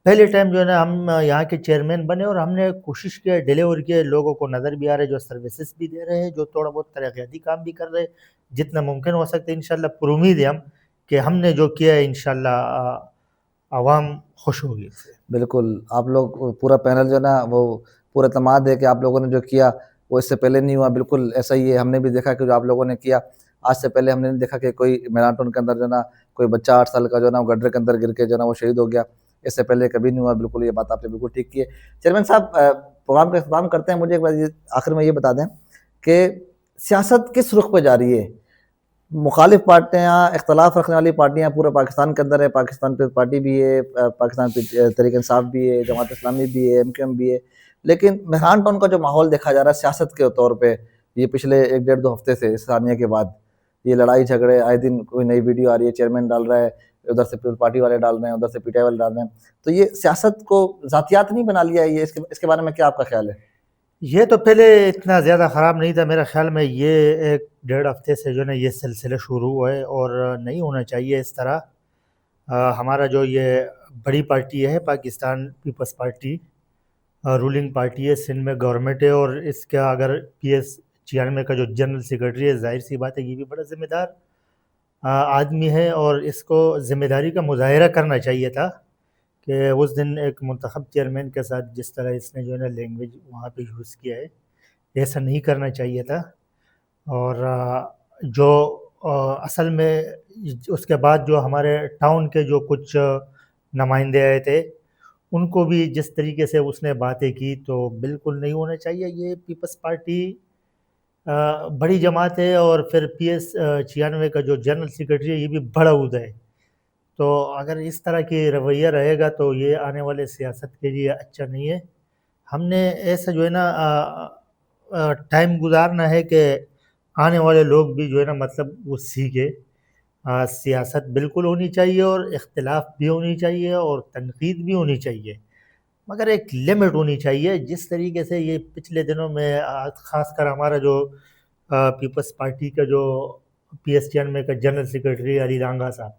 پہلے ٹائم جو ہے نا ہم یہاں کے چیئرمین بنے اور ہم نے کوشش کیا ڈیلیور کیا، لوگوں کو نظر بھی آ رہے، جو سروسز بھی دے رہے ہیں، جو تھوڑا بہت ترقیاتی کام بھی کر رہے ہیں، جتنا ممکن ہو سکتا ہے انشاءاللہ پر امید ہے ہم کہ ہم نے جو کیا ہے انشاءاللہ عوام خوش ہوگی اس سے۔ بالکل، آپ لوگ پورا پینل جو ہے نا وہ پورا اعتماد ہے کہ آپ لوگوں نے جو کیا وہ اس سے پہلے نہیں ہوا، بالکل ایسا ہی ہے۔ ہم نے بھی دیکھا کہ جو آپ لوگوں نے کیا آج سے پہلے ہم نے نہیں دیکھا کہ کوئی میرانٹون کے اندر جو ہے نا کوئی بچہ 8 سال کا جو ہے نا وہ گڈھے کے اندر گر کے جو ہے نا وہ شہید ہو گیا، اس سے پہلے کبھی نہیں ہوا۔ بالکل یہ بات آپ نے بالکل ٹھیک کی ہے۔ چیئرمین صاحب پروگرام کا اختتام کرتے ہیں، مجھے ایک بار آخر میں یہ بتا دیں کہ سیاست کس رخ پہ جا رہی ہے؟ مخالف پارٹیاں، اختلاف رکھنے والی پارٹیاں پورے پاکستان کے اندر ہے، پاکستان پیپلز پارٹی بھی ہے، پاکستان تحریک انصاف بھی ہے، جماعت اسلامی بھی ہے، MQM بھی ہے، لیکن مہران ٹاؤن کا جو ماحول دیکھا جا رہا ہے سیاست کے طور پہ یہ پچھلے 1 ڈیڑھ 2 ہفتے سے اس ثانیہ کے بعد یہ لڑائی جھگڑے آئے دن کوئی نئی ویڈیو آ رہی ہے، چیئرمین ڈال رہا ہے، ادھر سے پیپلز پارٹی والے ڈال رہے ہیں، ادھر سے PTI والے ڈال رہے ہیں، تو یہ سیاست کو ذاتیات نہیں بنا لیا ہے یہ؟ اس کے بارے میں کیا آپ کا خیال ہے؟ یہ تو پہلے اتنا زیادہ خراب نہیں تھا، میرا خیال میں یہ 1 ڈیڑھ ہفتے سے جو ہے نا یہ سلسلہ شروع ہوا ہے اور نہیں ہونا چاہیے اس طرح۔ ہمارا جو یہ بڑی پارٹی ہے Pakistan peoples party, ruling party ہے، سندھ میں گورنمنٹ ہے، اور اس کا اگر PS 96 کا جو جنرل سیکرٹری ہے، ظاہر سی بات ہے یہ بھی بڑا ذمہ دار آدمی ہے، اور اس کو ذمہ داری کا مظاہرہ کرنا چاہیے تھا کہ اس دن ایک منتخب چیئرمین کے ساتھ جس طرح اس نے جو ہے نا لینگویج وہاں پہ یوز کیا ہے، ایسا نہیں کرنا چاہیے تھا۔ اور جو اصل میں اس کے بعد جو ہمارے ٹاؤن کے جو کچھ نمائندے آئے تھے ان کو بھی جس طریقے سے اس نے باتیں کی تو بالکل نہیں ہونا چاہیے۔ یہ پیپلز پارٹی بڑی جماعت ہے، اور پھر PS 96 کا جو جنرل سیکرٹری ہے یہ بھی بڑا عہدہ ہے، تو اگر اس طرح کی رویہ رہے گا تو یہ آنے والے سیاست کے لیے اچھا نہیں ہے۔ ہم نے ایسا جو ہے نا ٹائم گزارنا ہے کہ آنے والے لوگ بھی جو ہے نا مطلب وہ سیکھے۔ سیاست بالکل ہونی چاہیے، اور اختلاف بھی ہونی چاہیے، اور تنقید بھی ہونی چاہیے، مگر ایک لمٹ ہونی چاہیے۔ جس طریقے سے یہ پچھلے دنوں میں خاص کر ہمارا جو پیپلز پارٹی کا جو PS 96 کا جنرل سیکرٹری علی رانگا صاحب،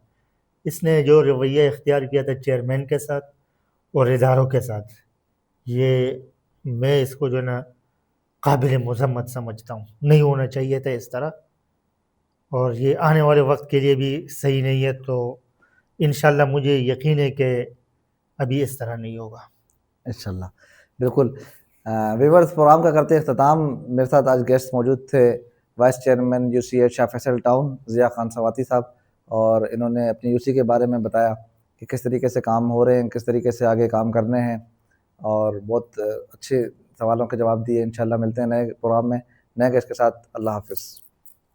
اس نے جو رویہ اختیار کیا تھا چیئرمین کے ساتھ اور اداروں کے ساتھ، یہ میں اس کو جو ہے نا قابل مذمت سمجھتا ہوں، نہیں ہونا چاہیے تھا اس طرح، اور یہ آنے والے وقت کے لیے بھی صحیح نہیں ہے۔ تو انشاءاللہ مجھے یقین ہے کہ ابھی اس طرح نہیں ہوگا انشاءاللہ بالکل۔ ویورز پروگرام کا کرتے اختتام، میرے ساتھ آج گیسٹ موجود تھے وائس چیئرمین UCH شاہ فیصل ٹاؤن ضیاء خان سواتی صاحب، اور انہوں نے اپنی UC کے بارے میں بتایا کہ کس طریقے سے کام ہو رہے ہیں، کس طریقے سے آگے کام کرنے ہیں، اور بہت اچھے سوالوں کے جواب دیے۔ انشاءاللہ ملتے ہیں نئے پروگرام میں نئے گیسٹ کے ساتھ۔ اللہ حافظ۔